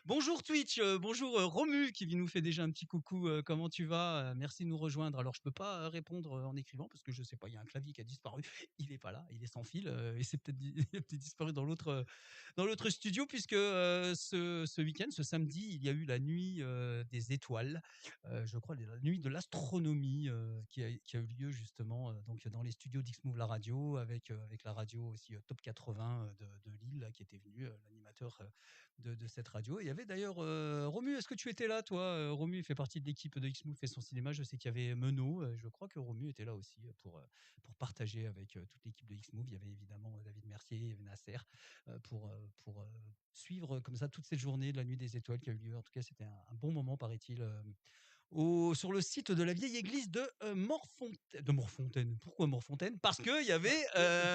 Bonjour Twitch, bonjour Romu qui nous fait déjà un petit coucou. Comment tu vas? Merci de nous rejoindre. Alors je peux pas répondre en écrivant parce que je sais pas, il y a un clavier qui a disparu. Il est pas là, il est sans fil et c'est peut-être il a peut-être disparu dans l'autre studio puisque ce week-end, ce samedi, il y a eu la nuit des étoiles. Je crois la nuit de l'astronomie qui a eu lieu justement donc dans les studios d'Xmove la radio avec la radio aussi Top 80 de Lille là, qui était venu l'animateur de cette radio. Il y avait d'ailleurs Romu, est-ce que tu étais là, toi? Romu fait partie de l'équipe de Xmove fait son cinéma. Je sais qu'il y avait Menot. Je crois que Romu était là aussi pour partager avec toute l'équipe de Xmove. Il y avait évidemment David Mercier, il y avait Nasser pour suivre comme ça toute cette journée de la nuit des étoiles qui a eu lieu. En tout cas, c'était un bon moment, paraît-il. Sur le site de la vieille église de Morfontaine. De Morfontaine. Pourquoi Morfontaine? Parce que il y avait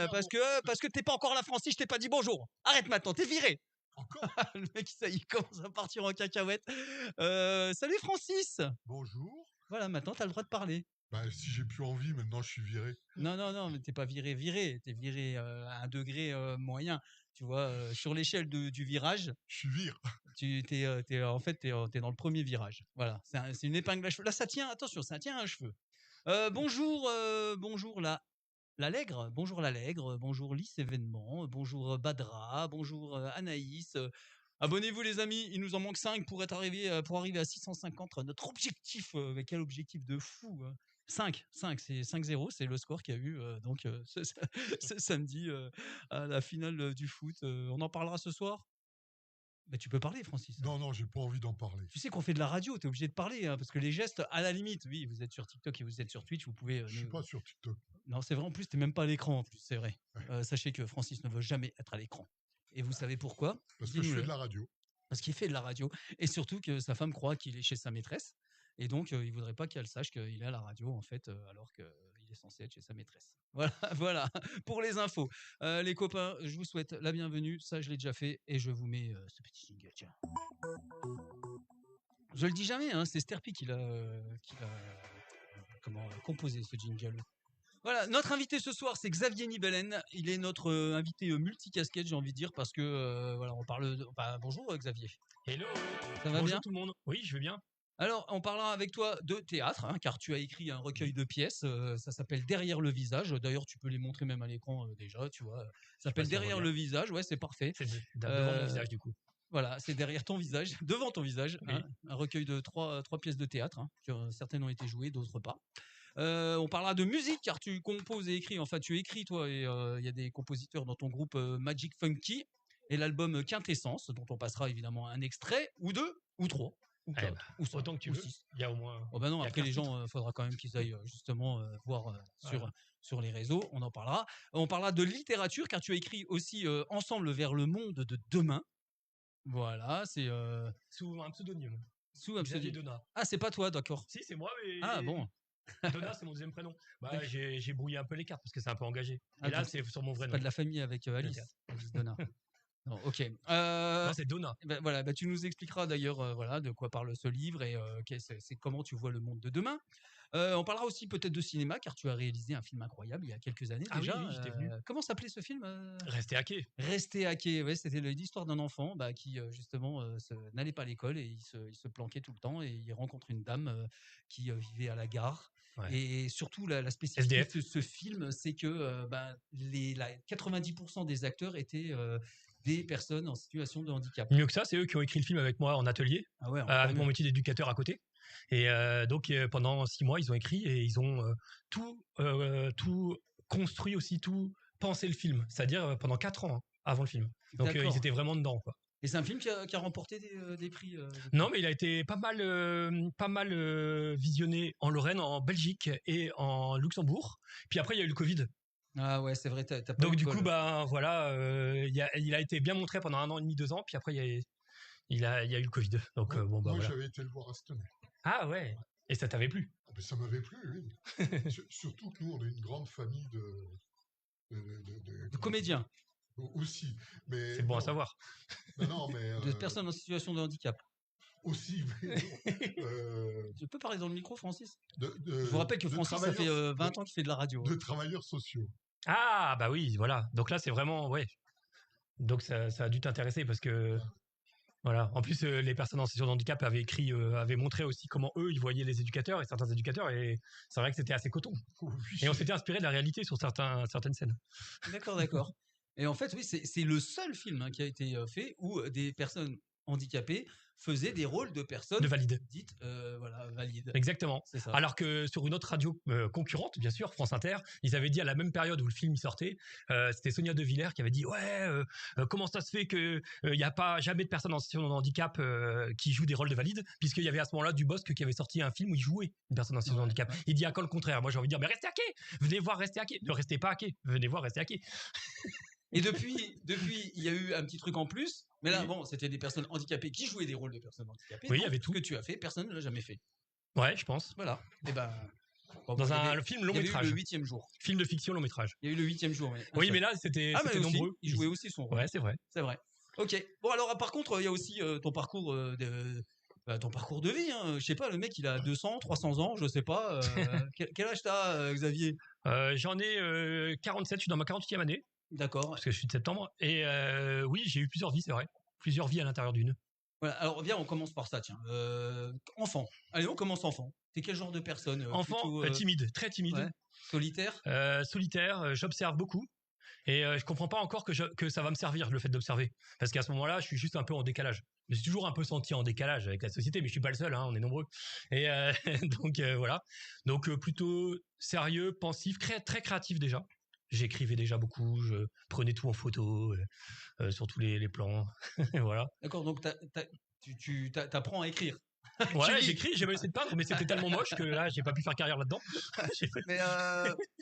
parce que t'es pas encore là, Francis. Je t'ai pas dit bonjour. Arrête maintenant, t'es viré. Encore? Le mec, ça il commence à partir en cacahuète. Salut Francis. Bonjour. Voilà, maintenant t'as le droit de parler. Bah, si j'ai plus envie, maintenant je suis viré. Non, mais t'es pas viré. T'es viré à un degré moyen. Tu vois, sur l'échelle du virage, Je suis vire. en fait, t'es dans le premier virage. Voilà, c'est une épingle à cheveux. Là, ça tient. Attention, ça tient à un cheveu. Bonjour l'Allègre, bonjour Lys Événement, bonjour Badra, bonjour Anaïs. Abonnez-vous les amis, il nous en manque 5 pour arriver à 650. Notre objectif, mais quel objectif de fou, hein. 5, c'est 5-0, c'est le score qu'il y a eu ce samedi à la finale du foot. On en parlera ce soir. Bah, tu peux parler, Francis. Non, j'ai pas envie d'en parler. Tu sais qu'on fait de la radio, t'es obligé de parler, hein, parce que les gestes, à la limite, oui, vous êtes sur TikTok et vous êtes sur Twitch, vous pouvez. Je suis pas sur TikTok. Non, c'est vrai, en plus, t'es même pas à l'écran, en plus, c'est vrai. Ouais. Sachez que Francis ne veut jamais être à l'écran. Et vous savez pourquoi? Parce que je fais de la radio. Parce qu'il fait de la radio. Et surtout que sa femme croit qu'il est chez sa maîtresse. Et donc, il voudrait pas qu'elle sache qu'il est à la radio, en fait, alors qu'il est censé être chez sa maîtresse. Voilà, voilà, pour les infos. Les copains, je vous souhaite la bienvenue. Ça, je l'ai déjà fait. Et je vous mets ce petit jingle, tiens. Je le dis jamais, hein, c'est Sterpi qui l'a composé ce jingle. Voilà, notre invité ce soir, c'est Xavier Nibelen. Il est notre invité multicasquette, j'ai envie de dire, parce que voilà, on parle. Bonjour Xavier. Hello. Ça va Bonjour bien tout le monde. Oui, je vais bien. Alors, on parlera avec toi de théâtre, hein, car tu as écrit un recueil de pièces. Ça s'appelle Derrière le visage. D'ailleurs, tu peux les montrer même à l'écran déjà, tu vois. Ça s'appelle Derrière le visage. Ouais, c'est parfait. C'est devant mon visage du coup. Voilà, c'est derrière ton visage, devant ton visage. Oui. Hein, un recueil de trois pièces de théâtre, hein, certaines ont été jouées, d'autres pas. On parlera de musique car tu composes et écris. Enfin, tu écris toi et il y a des compositeurs dans ton groupe Magic Funky et l'album Quintessence dont on passera évidemment un extrait ou deux ou trois ou quatre ou cinq, autant que tu veux. Il y a au moins. Oh bah non, après les gens, faudra quand même qu'ils aillent justement voir sur les réseaux. On en parlera. On parlera de littérature car tu as écrit aussi Ensemble vers le monde de demain. Voilà, c'est sous un pseudonyme. Sous un pseudonyme. Donna. Ah, c'est pas toi, d'accord. Si, c'est moi, mais. Ah bon. Donna, c'est mon deuxième prénom. Bah, j'ai brouillé un peu les cartes parce que c'est un peu engagé. Ah, et là, c'est sur mon vrai nom. Pas de la famille avec Alice Donna. Non, ok. Non, c'est Donna. Ben, voilà, tu nous expliqueras d'ailleurs voilà, de quoi parle ce livre et c'est comment tu vois le monde de demain. On parlera aussi peut-être de cinéma car tu as réalisé un film incroyable il y a quelques années déjà. Oui, j'étais venu. Comment s'appelait ce film Rester à quai. Rester à quai, ouais, c'était l'histoire d'un enfant qui justement n'allait pas à l'école et il se planquait tout le temps et il rencontre une dame qui vivait à la gare. Ouais. Et surtout la spécificité de ce film, c'est que 90% des acteurs étaient des personnes en situation de handicap. Mieux que ça, c'est eux qui ont écrit le film avec moi en atelier, avec mon métier d'éducateur à côté. Et donc pendant 6 mois, ils ont écrit et ils ont tout construit aussi, tout pensé le film, c'est-à-dire pendant 4 ans avant le film. Donc ils étaient vraiment dedans, quoi. Et c'est un film qui a remporté des prix Non, mais il a été pas mal visionné en Lorraine, en Belgique et en Luxembourg. Puis après, il y a eu le Covid. Ah ouais, c'est vrai. T'as pas donc du coup, voilà, il a été bien montré pendant 1 an et demi, 2 ans. Puis après, il y a eu le Covid. Donc moi, voilà. j'avais été le voir à cette année. Ah ouais. Et ça t'avait plu? Mais ça m'avait plu, oui. Surtout que nous, on est une grande famille de comédiens. Aussi, mais c'est bon à savoir. Non, mais de personnes en situation de handicap. Aussi, mais tu peux parler dans le micro, Francis? Je vous rappelle que Francis, ça fait 20 ans qu'il fait de la radio. De travailleurs sociaux. Ah bah oui, voilà. Donc là, c'est vraiment, ouais. Donc ça a dû t'intéresser parce que Voilà. En plus, les personnes en situation de handicap avaient montré aussi comment eux ils voyaient les éducateurs et certains éducateurs, et c'est vrai que c'était assez coton. Et on s'était inspiré de la réalité sur certaines scènes. D'accord. Et en fait, oui, c'est le seul film qui a été fait où des personnes handicapées faisaient des rôles de personnes de valides dites valides. Exactement. C'est ça. Alors que sur une autre radio concurrente, bien sûr, France Inter, ils avaient dit à la même période où le film sortait, c'était Sonia De Villers qui avait dit comment ça se fait que il n'y a pas jamais de personnes en situation de handicap qui jouent des rôles de valides, puisqu'il y avait à ce moment-là Dubosc qui avait sorti un film où il jouait une personne en situation de handicap. Il dit à quand le contraire. Moi j'ai envie de dire mais restez à quai, venez voir, restez à quai, ne restez pas à quai, venez voir, restez à quai. Et depuis, il y a eu un petit truc en plus. Mais là, bon, c'était des personnes handicapées qui jouaient des rôles de personnes handicapées. Oui, il y avait tout. Ce que tu as fait, personne ne l'a jamais fait. Ouais, je pense. Voilà. Et ben. Dans un film long métrage. Il y a eu le 8e jour. Film de fiction long métrage. Il y a eu le 8e jour. Oui, mais là, c'était nombreux. Il jouait aussi son rôle. Ouais, c'est vrai. C'est vrai. Ok. Bon, alors, par contre, il y a aussi ton parcours de vie. Hein. Je sais pas, le mec, il a 200, 300 ans, je sais pas. Quel âge t'as, Xavier? J'en ai 47, je suis dans ma 48e année. D'accord. Parce que je suis de septembre. Et oui, j'ai eu plusieurs vies, c'est vrai. Plusieurs vies à l'intérieur d'une. Voilà, alors viens, on commence par ça, tiens. Enfant. Allez, on commence enfant. T'es quel genre de personne? Enfant, plutôt, timide, très timide. Ouais. Solitaire? Solitaire, j'observe beaucoup. Et je comprends pas encore que ça va me servir, le fait d'observer. Parce qu'à ce moment-là, je suis juste un peu en décalage. Je me suis toujours un peu senti en décalage avec la société, mais je suis pas le seul, hein, on est nombreux. Et donc voilà. Donc plutôt sérieux, pensif, très créatif déjà. J'écrivais déjà beaucoup, je prenais tout en photo, sur tous les plans. Voilà. D'accord, donc tu t'apprends à écrire. Ouais, j'écris, j'ai essayé de peindre, mais c'était tellement moche que là, j'ai pas pu faire carrière là-dedans. Mais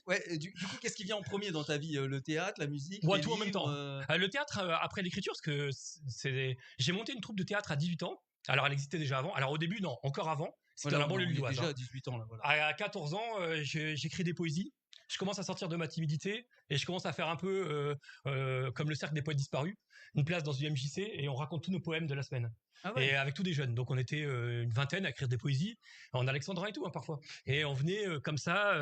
ouais, du coup, qu'est-ce qui vient en premier dans ta vie? Le théâtre, la musique? Ouais, tout en même temps. Le théâtre, après l'écriture, parce que j'ai monté une troupe de théâtre à 18 ans. Alors, elle existait déjà avant. Alors, au début, non, encore avant. C'était dans la banlieue lilloise. Déjà à 18 ans, là, voilà. À 14 ans, j'écris des poésies. Je commence à sortir de ma timidité et je commence à faire un peu comme le cercle des poètes disparus, une place dans une MJC et on raconte tous nos poèmes de la semaine. Ah ouais. Et avec tous des jeunes. Donc on était une vingtaine à écrire des poésies, en alexandrin et tout, hein, parfois. Et on venait comme ça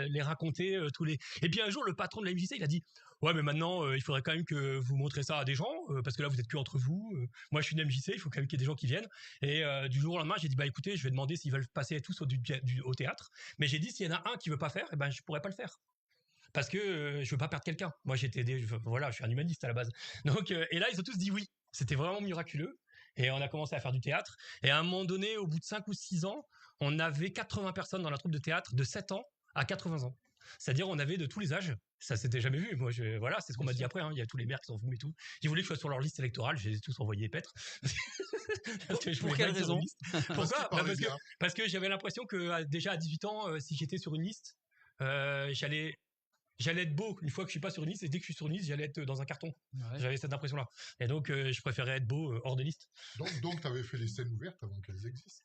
les raconter tous les. Et puis un jour, le patron de la MJC, il a dit ouais, mais maintenant il faudrait quand même que vous montrez ça à des gens parce que là vous êtes que entre vous. Moi je suis une MJC, il faut quand même qu'il y ait des gens qui viennent. Et du jour au lendemain, j'ai dit bah écoutez, je vais demander s'ils veulent passer tous au théâtre. Mais j'ai dit s'il y en a un qui veut pas faire, eh ben je pourrais pas le faire. Parce que je veux pas perdre quelqu'un. Moi je suis un humaniste à la base. Donc et là ils ont tous dit oui. C'était vraiment miraculeux. Et on a commencé à faire du théâtre. Et à un moment donné, au bout de 5 ou 6 ans, on avait 80 personnes dans la troupe de théâtre de 7 ans à 80 ans. C'est-à-dire, on avait de tous les âges. Ça s'était jamais vu. Moi, voilà, c'est ce qu'on m'a dit après. Hein. Il y a tous les maires qui sont venus et tout. Ils voulaient que je sois sur leur liste électorale. J'ai tous envoyé pêtre. Pour quelle raison? Pourquoi? Parce que j'avais l'impression que déjà à 18 ans, si j'étais sur une liste, j'allais être beau une fois que je suis pas sur une liste, et dès que je suis sur une liste, j'allais être dans un carton. Ouais. J'avais cette impression-là. Et donc, je préférais être beau hors de liste. Donc tu avais fait les scènes ouvertes avant qu'elles existent?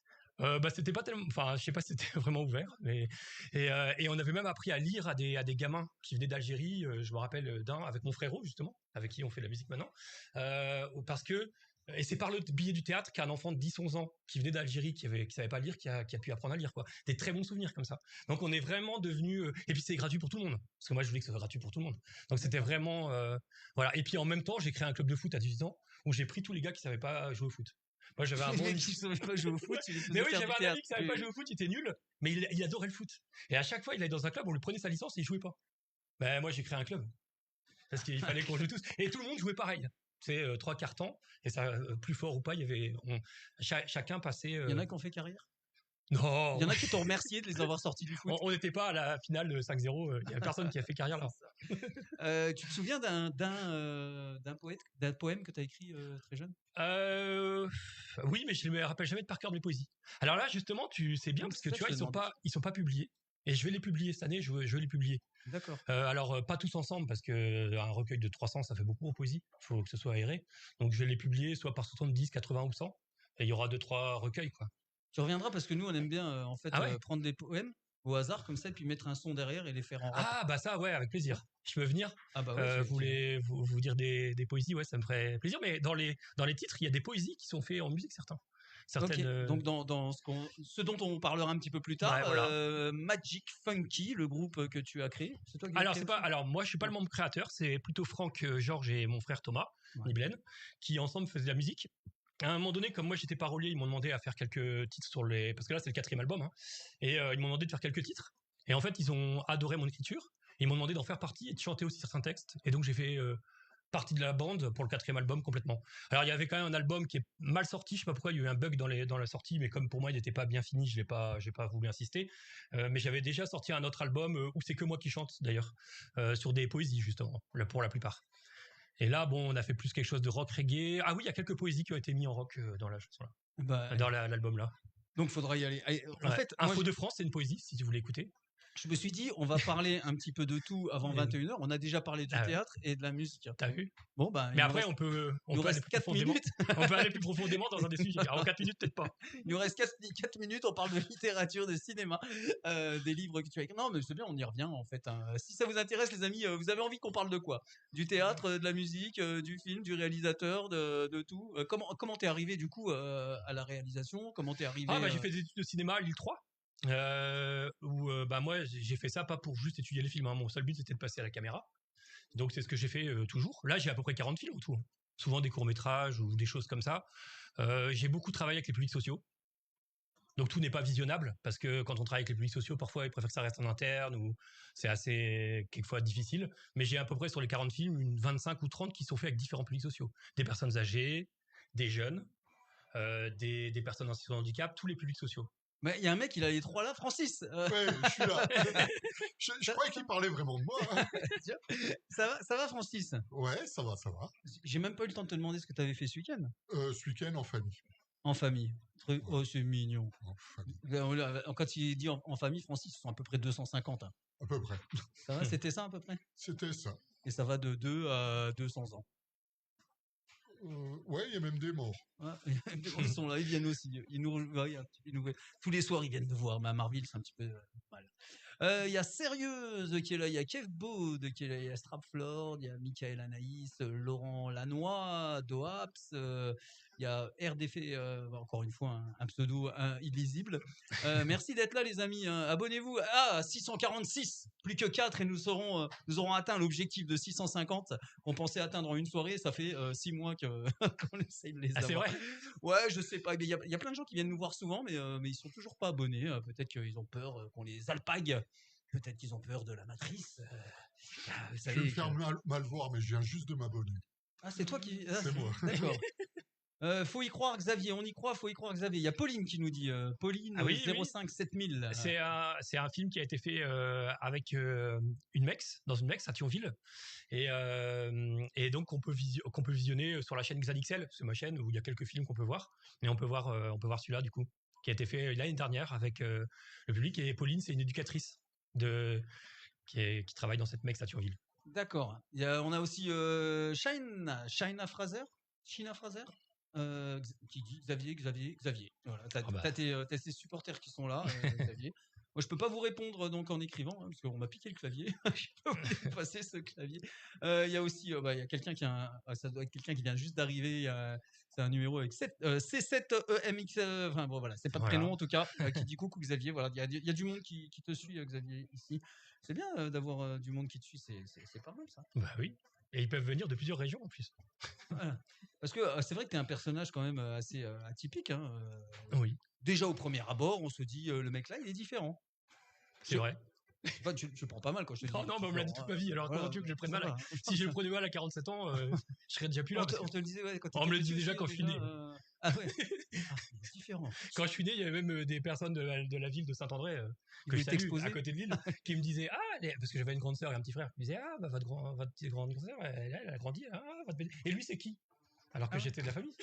C'était pas tellement, enfin, je sais pas si c'était vraiment ouvert, mais et on avait même appris à lire à des gamins qui venaient d'Algérie. Je me rappelle d'un avec mon frérot justement, avec qui on fait de la musique maintenant, parce que. Et c'est par le biais du théâtre qu'un enfant de 10-11 ans qui venait d'Algérie, qui savait pas lire, qui a pu apprendre à lire, quoi. Des très bons souvenirs comme ça. Donc on est vraiment devenu, et puis c'est gratuit pour tout le monde. Parce que moi je voulais que ce soit gratuit pour tout le monde. Donc c'était vraiment, voilà. Et puis en même temps, j'ai créé un club de foot à 18 ans où j'ai pris tous les gars qui savaient pas jouer au foot. Moi j'avais un bon qui savait pas jouer au foot. Mais oui, j'avais un ami qui savait pas jouer au foot, il était nul, mais il adorait le foot. Et à chaque fois, il allait dans un club, on lui prenait sa licence et il jouait pas. Ben moi j'ai créé un club. Parce qu'il fallait qu'on joue tous. Et tout le monde jouait pareil. C'est 3 quarts temps, et ça, plus fort ou pas, il y avait, chacun passait. Il y en a qui ont fait carrière? Non. Il y en a qui t'ont remercié de les avoir sortis du foot. On n'était pas à la finale de 5-0, il y a personne qui a fait carrière là. Tu te souviens d'un poème que tu as écrit très jeune? Oui, mais je ne me rappelle jamais de par cœur de mes poésies. Alors là, justement, c'est bien parce que tu vois, ils sont pas publiés. Et je vais les publier cette année, je vais les publier. D'accord. Alors, pas tous ensemble, parce qu'un recueil de 300, ça fait beaucoup en poésie. Il faut que ce soit aéré. Donc, je vais les publier soit par 70, 80 ou 100. Et il y aura 2-3 recueils, quoi. Tu reviendras parce que nous, on aime bien, prendre des poèmes au hasard, comme ça, et puis mettre un son derrière et les faire en rap. Ah, bah ça, ouais, avec plaisir. Je peux venir. Ah bah ouais, vous dire des poésies, ouais, ça me ferait plaisir. Mais dans les titres, il y a des poésies qui sont faites en musique, certaines. Okay. Donc dans ce dont on parlera un petit peu plus tard, ouais, voilà. Magic Funky, le groupe que tu as créé, c'est toi qui l'as créé? Alors moi je suis pas le membre créateur, c'est plutôt Franck, Georges et mon frère Thomas, Niblen, qui ensemble faisaient de la musique. à un moment donné, comme moi j'étais parolier, ils m'ont demandé à faire quelques titres parce que là c'est le 4e album, hein, et ils m'ont demandé de faire quelques titres. Et en fait, ils ont adoré mon écriture. Et ils m'ont demandé d'en faire partie et de chanter aussi certains textes. Et donc j'ai fait partie de la bande pour le 4e album complètement. Alors il y avait quand même un album qui est mal sorti, je sais pas pourquoi, il y a eu un bug dans la sortie, mais comme pour moi il n'était pas bien fini, j'ai pas voulu insister. Mais j'avais déjà sorti un autre album où c'est que moi qui chante d'ailleurs, sur des poésies justement, pour la plupart. Et là, bon, on a fait plus quelque chose de rock reggae. Ah oui, il y a quelques poésies qui ont été mises en rock dans la chanson là, dans l'album là. Donc faudra y aller. En fait, Info de France, c'est une poésie si tu voulais écouter. Je me suis dit, on va parler un petit peu de tout avant 21h. On a déjà parlé du théâtre et de la musique. T'as vu? Bon, bah. Mais après, on peut aller plus profondément. On peut aller plus profondément dans un des sujets. En 4 minutes, peut-être pas. Il nous reste 4 minutes, on parle de littérature, de cinéma, des livres que tu as écrits. Non, mais c'est bien, on y revient en fait. Hein. Si ça vous intéresse, les amis, vous avez envie qu'on parle de quoi? Du théâtre, de la musique, du film, du réalisateur, de tout. Comment t'es arrivé du coup à la réalisation? Comment t'es arrivé j'ai fait des études de cinéma à Lille 3. Où moi j'ai fait ça pas pour juste étudier les films, hein. Mon seul but c'était de passer à la caméra, donc c'est ce que j'ai fait toujours. Là j'ai à peu près 40 films autour, souvent des courts-métrages ou des choses comme ça. J'ai beaucoup travaillé avec les publics sociaux, donc tout n'est pas visionnable parce que quand on travaille avec les publics sociaux, parfois ils préfèrent que ça reste en interne ou c'est assez quelquefois difficile, mais j'ai à peu près sur les 40 films une 25 ou 30 qui sont faits avec différents publics sociaux, des personnes âgées, des jeunes, des personnes en situation de handicap, tous les publics sociaux. Mais il y a un mec, il a les 3 là, Francis. Ouais, je suis là. je croyais qu'il parlait vraiment de moi. Hein. Ça va, Francis? Ouais, ça va. J'ai même pas eu le temps de te demander ce que tu avais fait ce week-end. Ce week-end en famille. En famille. Oh, c'est mignon. En famille. Quand il dit en famille, Francis, ils sont à peu près 250. Hein. À peu près. Ça va, c'était ça à peu près? C'était ça. Et ça va de 2 à 200 ans. Ouais, il y a même des morts. Ils sont là, ils viennent aussi. Tous les soirs, ils viennent nous voir. Mais à Marville, c'est un petit peu mal. Il y a Sérieuse qui est là, il y a Kev Baud qui est là, il y a Strapflord, il y a Michael Anaïs, Laurent Lannoy, Doaps, il y a RDF, encore une fois un pseudo illisible. Merci d'être là les amis, abonnez-vous. 646, plus que 4 et nous aurons atteint l'objectif de 650 qu'on pensait atteindre en une soirée. Ça fait 6 mois qu'on essaye de les avoir. C'est vrai? Ouais, je sais pas. Il y a plein de gens qui viennent nous voir souvent, mais ils sont toujours pas abonnés. Peut-être qu'ils ont peur qu'on les alpague. Peut-être qu'ils ont peur de la matrice. Je vais me faire mal voir, mais je viens juste de m'abonner. Ah, c'est toi qui... C'est moi. D'accord. Faut y croire, Xavier. On y croit, faut y croire, Xavier. Il y a Pauline qui nous dit. Pauline 05 7000. C'est un film qui a été fait avec une MEX, dans une MEX à Thionville. Et donc qu'on peut visionner sur la chaîne XNXL, c'est ma chaîne où il y a quelques films qu'on peut voir. Et on peut voir celui-là du coup, qui a été fait l'année dernière avec le public. Et Pauline, c'est une éducatrice qui travaille dans cette MEX à Thionville. D'accord. On a aussi China Fraser. Qui dit Xavier. Voilà, t'as tes supporters qui sont là, Xavier. Moi, je peux pas vous répondre donc en écrivant, hein, parce qu'on m'a piqué le clavier. Je peux pas vous passer ce clavier. Il y a aussi, il y a quelqu'un ça doit être quelqu'un qui vient juste d'arriver. C'est un numéro avec C7EMX. Enfin bon, voilà, c'est pas très long en tout cas. Qui dit coucou Xavier. Voilà, il y a du monde qui te suit, Xavier ici. C'est bien d'avoir du monde qui te suit. C'est pas mal ça. Bah oui. Et ils peuvent venir de plusieurs régions en plus. Voilà. Parce que c'est vrai que t'es un personnage quand même assez atypique. Hein, oui. Déjà au premier abord, on se dit le mec là, il est différent. C'est vrai. Enfin, tu prends pas mal quand je te dis. Non, mais on me l'a dit toute ma vie. Alors comment tu veux que je prenne mal Si je le prenais mal à 47 ans, je serais déjà plus là. On te le disait, ouais. On me le disait déjà quand je suis né. Ah ouais. C'est différent. Quand je suis né, il y avait même des personnes de la ville de Saint-André que je salue à côté de Lille qui me disaient parce que j'avais une grande sœur et un petit frère. Ils me disaient votre grande sœur, elle a grandi. Et lui, c'est qui? Alors que j'étais de la famille.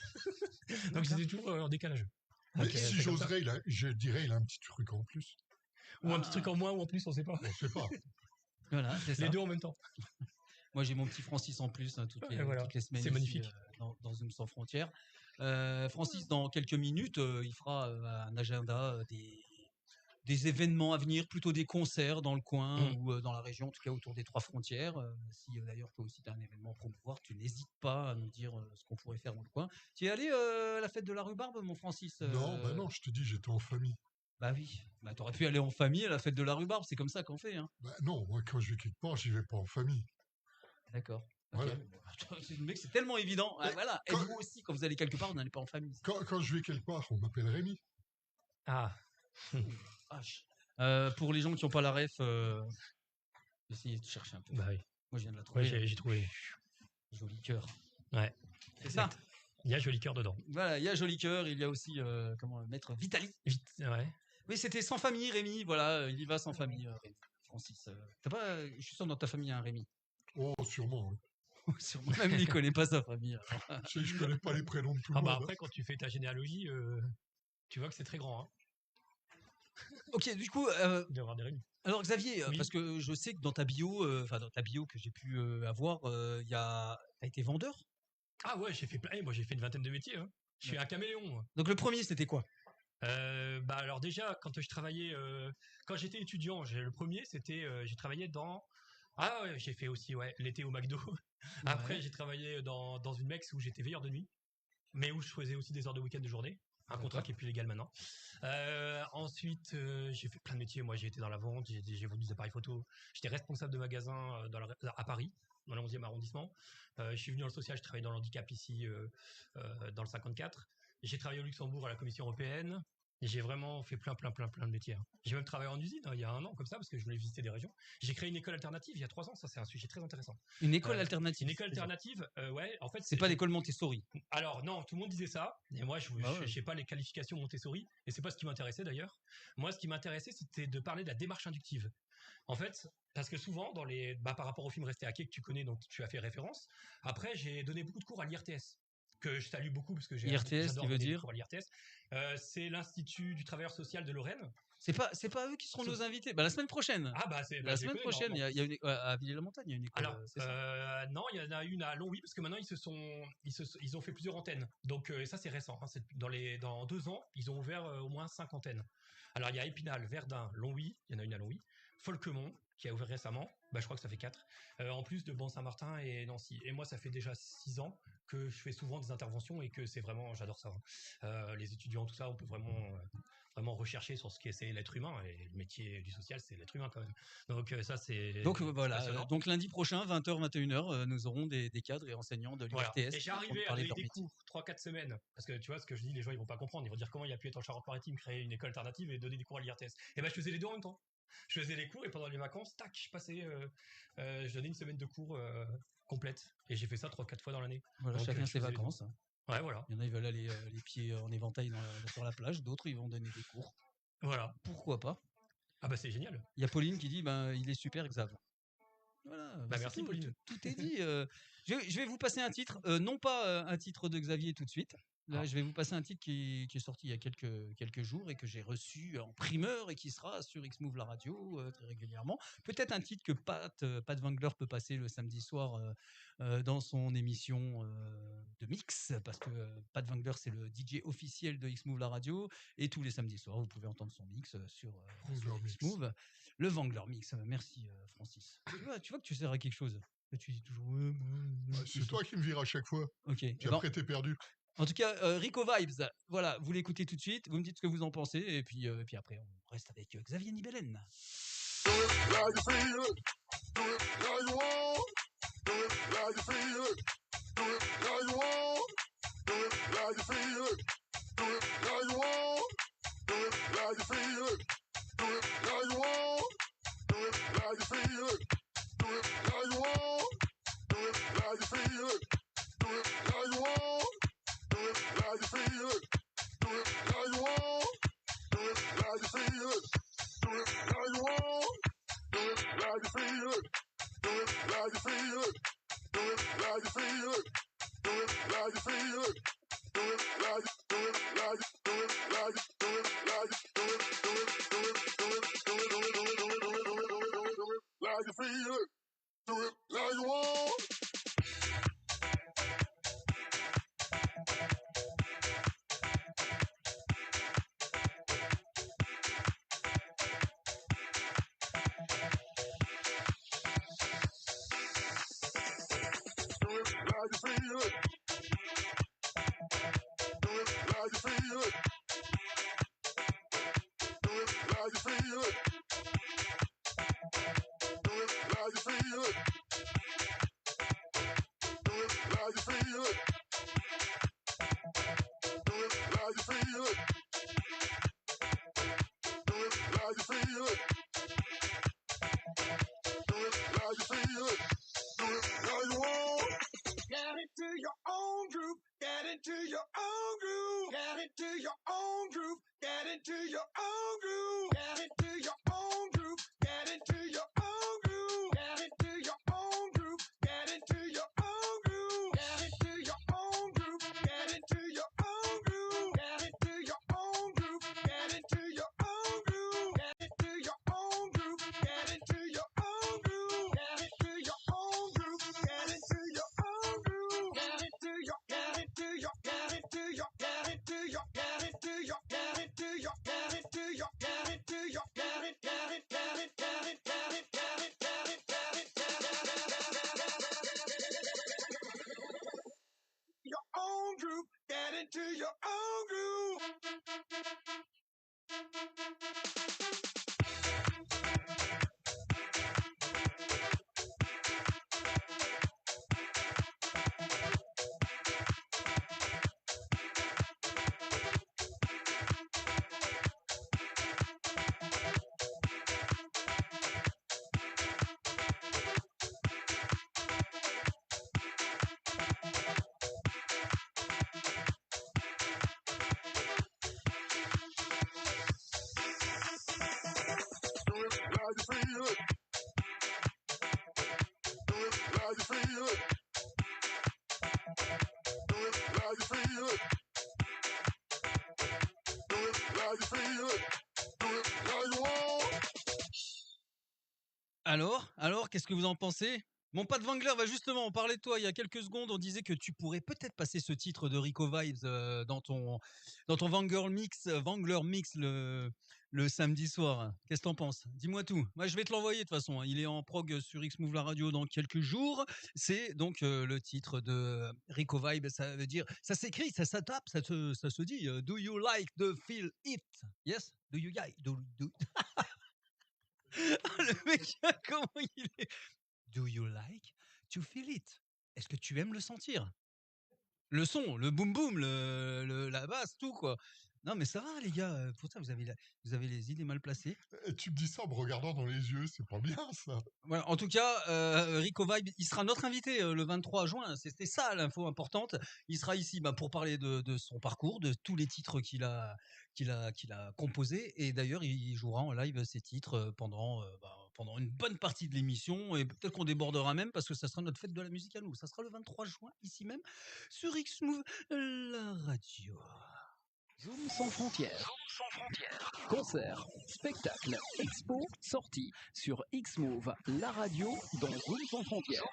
Donc j'étais toujours en décalage. Mais si j'oserais, je dirais il a un petit truc en plus. Ou un petit truc en moins ou en plus, on sait pas. On sait pas. Voilà, c'est ça. Les deux en même temps. Moi, j'ai mon petit Francis en plus toutes les semaines. C'est magnifique. Dans Zoom sans frontières. Francis, dans quelques minutes, il fera un agenda des événements à venir, plutôt des concerts dans le coin ou dans la région, en tout cas autour des 3 frontières. Si d'ailleurs toi aussi tu as un événement à promouvoir, tu n'hésites pas à nous dire ce qu'on pourrait faire dans le coin. Tu es allé à la fête de la rhubarbe, mon Francis? Non, je te dis, j'étais en famille. Bah oui, t'aurais pu aller en famille à la fête de la rhubarbe, c'est comme ça qu'on fait. Hein. Bah non, moi quand je vais quelque part, j'y vais pas en famille. D'accord. Voilà. Le mec, c'est tellement évident. Voilà. Et vous aussi, quand vous allez quelque part, vous n'allez pas en famille. Quand je vais quelque part, on m'appelle Rémi. Ah. Pour les gens qui n'ont pas la ref, essayez de chercher un peu. Bah oui. Moi, je viens de la trouver. Ouais, j'ai trouvé. Joli cœur. Ouais. C'est ça. Il y a Joli Cœur dedans. Voilà, il y a Joli Cœur, il y a aussi Maître Vitali. Ouais. Oui, c'était sans famille, Rémi. Voilà, il y va sans famille, Rémi. Francis. Je suis sûr dans ta famille, il y a un Rémi. Oh, sûrement. Oui. Sûrement. Même il ne connaît pas sa famille. Je connais pas les prénoms de tout le monde. Après, quand tu fais ta généalogie, tu vois que c'est très grand. Hein. Ok, du coup. Il doit y avoir des Rémi. Alors Xavier, Oui. parce que je sais que dans ta bio, dans ta bio que j'ai pu avoir, t'as été vendeur. Ah ouais, j'ai fait plein. Moi, j'ai fait une vingtaine de métiers. Hein. Je suis un caméléon. Moi. Donc le premier, c'était quoi? Alors déjà, quand je travaillais, quand j'étais étudiant, le premier, c'était, j'ai travaillé dans. Ah ouais, j'ai fait aussi l'été au McDo. Après, j'ai travaillé dans une Mex où j'étais veilleur de nuit, mais où je faisais aussi des heures de week-end de journée. Un contrat qui est plus légal maintenant. Ensuite, j'ai fait plein de métiers. Moi, j'ai été dans la vente, j'ai vendu des appareils photo. J'étais responsable de magasin à Paris, dans le 11e arrondissement. Je suis venu dans le social, je travaillais dans l'handicap ici, dans le 54. J'ai travaillé au Luxembourg à la Commission européenne. Et j'ai vraiment fait plein de métiers. Hein. J'ai même travaillé en usine il y a 1 an comme ça parce que je voulais visiter des régions. J'ai créé une école alternative il y a 3 ans. Ça, c'est un sujet très intéressant. Une école alternative. Une école alternative, ouais. En fait, c'est pas l'école Montessori. Alors non, tout le monde disait ça. Et moi, je sais pas les qualifications Montessori. Et c'est pas ce qui m'intéressait d'ailleurs. Moi, ce qui m'intéressait, c'était de parler de la démarche inductive. En fait, parce que souvent, par rapport au film Resté hacké que tu connais, dont tu as fait référence. Après, j'ai donné beaucoup de cours à l'IRTS. Que je salue beaucoup parce que IRTS, qui veut dire c'est l'Institut du Travailleur Social de Lorraine. C'est pas eux qui seront nos invités. La semaine prochaine. Ah semaine prochaine, il y a une à Villiers-la-Montagne, il y a une école. Alors, non, il y en a une à Longwy parce que maintenant ils ont fait plusieurs antennes. Donc ça c'est récent. Hein, dans 2 ans, ils ont ouvert au moins 5 antennes. Alors il y a Épinal, Verdun, Longwy. Il y en a une à Longwy. Folquemont qui a ouvert récemment. Je crois que ça fait 4. En plus de Bon-Saint-Martin et Nancy. Et moi, ça fait déjà 6 ans que je fais souvent des interventions et que c'est vraiment, j'adore ça. Hein. Les étudiants, tout ça, on peut vraiment rechercher sur ce qu'est c'est l'être humain. Et le métier du social, c'est l'être humain quand même. Donc ça, c'est. Donc voilà. Donc lundi prochain, 20h, 21h, nous aurons des cadres et enseignants de l'IRTS. Et j'ai arrivé à donner des cours 3-4 semaines. Parce que tu vois, ce que je dis, les gens ils vont pas comprendre. Ils vont dire comment il a pu être en Charente-Maritime, créer une école alternative et donner des cours à l'IRTS. Et je faisais les deux en même temps. Je faisais les cours et pendant les vacances, tac, je passais, je donnais une semaine de cours complète. Et j'ai fait ça 3-4 fois dans l'année. Voilà, donc, chacun ses vacances. Ouais, voilà. Il y en a, ils veulent aller les pieds en éventail sur la plage. D'autres, ils vont donner des cours. Voilà. Pourquoi pas? Ah c'est génial. Il y a Pauline qui dit, il est super, Xav. Voilà. Merci Pauline. Tout est dit. Je vais vous passer un titre. Non pas un titre de Xavier tout de suite. Là, je vais vous passer un titre qui est sorti il y a quelques jours et que j'ai reçu en primeur et qui sera sur Xmove la radio très régulièrement. Peut-être un titre que Pat Wangler peut passer le samedi soir dans son émission de mix, parce que Pat Wangler, c'est le DJ officiel de Xmove la radio et tous les samedis soirs, vous pouvez entendre son mix sur Xmove. Le Wangler Mix. Merci Francis. Tu vois que tu sers à quelque chose. Tu dis toujours c'est toi qui me vires à chaque fois. Ok. Et après t'es perdu. En tout cas, Rico Vibes, voilà, vous l'écoutez tout de suite, vous me dites ce que vous en pensez, et puis après, on reste avec Xavier Nibelen. into your own groove. Get into your own groove. Get into your own groove. Get into your own groove. Get into your own groove. Get into your own groove. Get into your own groove. Get into your own groove. Get into your own groove. Get into your own groove. Get into your own groove. Get into your own groove. Get into your own groove. Get into your own groove. Get into your get into your get into your get into your get into your get into your get into your get into your get it get it get it get it get it get it get it get it your own groove. Get into your own groove. Alors, qu'est-ce que vous en pensez? Mon pote Wangler, justement, on parlait de toi il y a quelques secondes, on disait que tu pourrais peut-être passer ce titre de Rico Vibes dans ton Wangler Mix le samedi soir. Qu'est-ce que t'en penses? Dis-moi tout. Moi, je vais te l'envoyer de toute façon. Il est en prog sur X-Move la radio dans quelques jours. C'est donc le titre de Rico Vibes. Ça veut dire, ça s'écrit, ça tape, ça se dit. Do you like to feel it? Yes? Do you like? Do... Le mec, comment il est? Do you like to feel it? Est-ce que tu aimes le sentir? Le son, le boum boum, la basse, tout quoi. Non mais ça va les gars, pour ça vous avez les idées mal placées. Et tu me dis ça en me regardant dans les yeux, c'est pas bien ça. Voilà, en tout cas, Rico Vibe, il sera notre invité le 23 juin. C'était ça l'info importante. Il sera ici pour parler de son parcours, de tous les titres qu'il a composés. Et d'ailleurs, il jouera en live ces titres pendant une bonne partie de l'émission. Et peut-être qu'on débordera même parce que ça sera notre fête de la musique à nous. Ça sera le 23 juin ici même sur X-Move, la radio. Zoom sans frontières. Concerts, spectacles, expos, sorties sur X-Move, la radio dans Zoom sans frontières.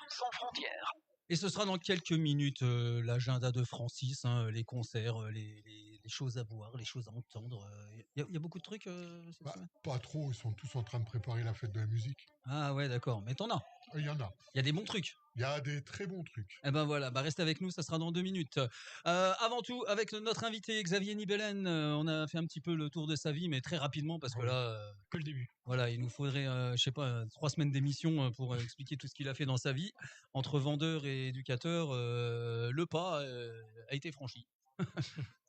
Et ce sera dans quelques minutes l'agenda de Francis, les concerts, les choses à voir, les choses à entendre. Il y a beaucoup de trucs cette semaine? Pas trop, ils sont tous en train de préparer la fête de la musique. Ah ouais, d'accord. Mais t'en as? Il y en a. Il y a des bons trucs. Il y a des très bons trucs. Eh ben voilà, reste avec nous, ça sera dans 2 minutes. Avant tout, avec notre invité Xavier Nibelen, on a fait un petit peu le tour de sa vie, mais très rapidement parce que là, que le début. Voilà, il nous faudrait, 3 semaines d'émission pour expliquer tout ce qu'il a fait dans sa vie. Entre vendeur et éducateur, le pas a été franchi.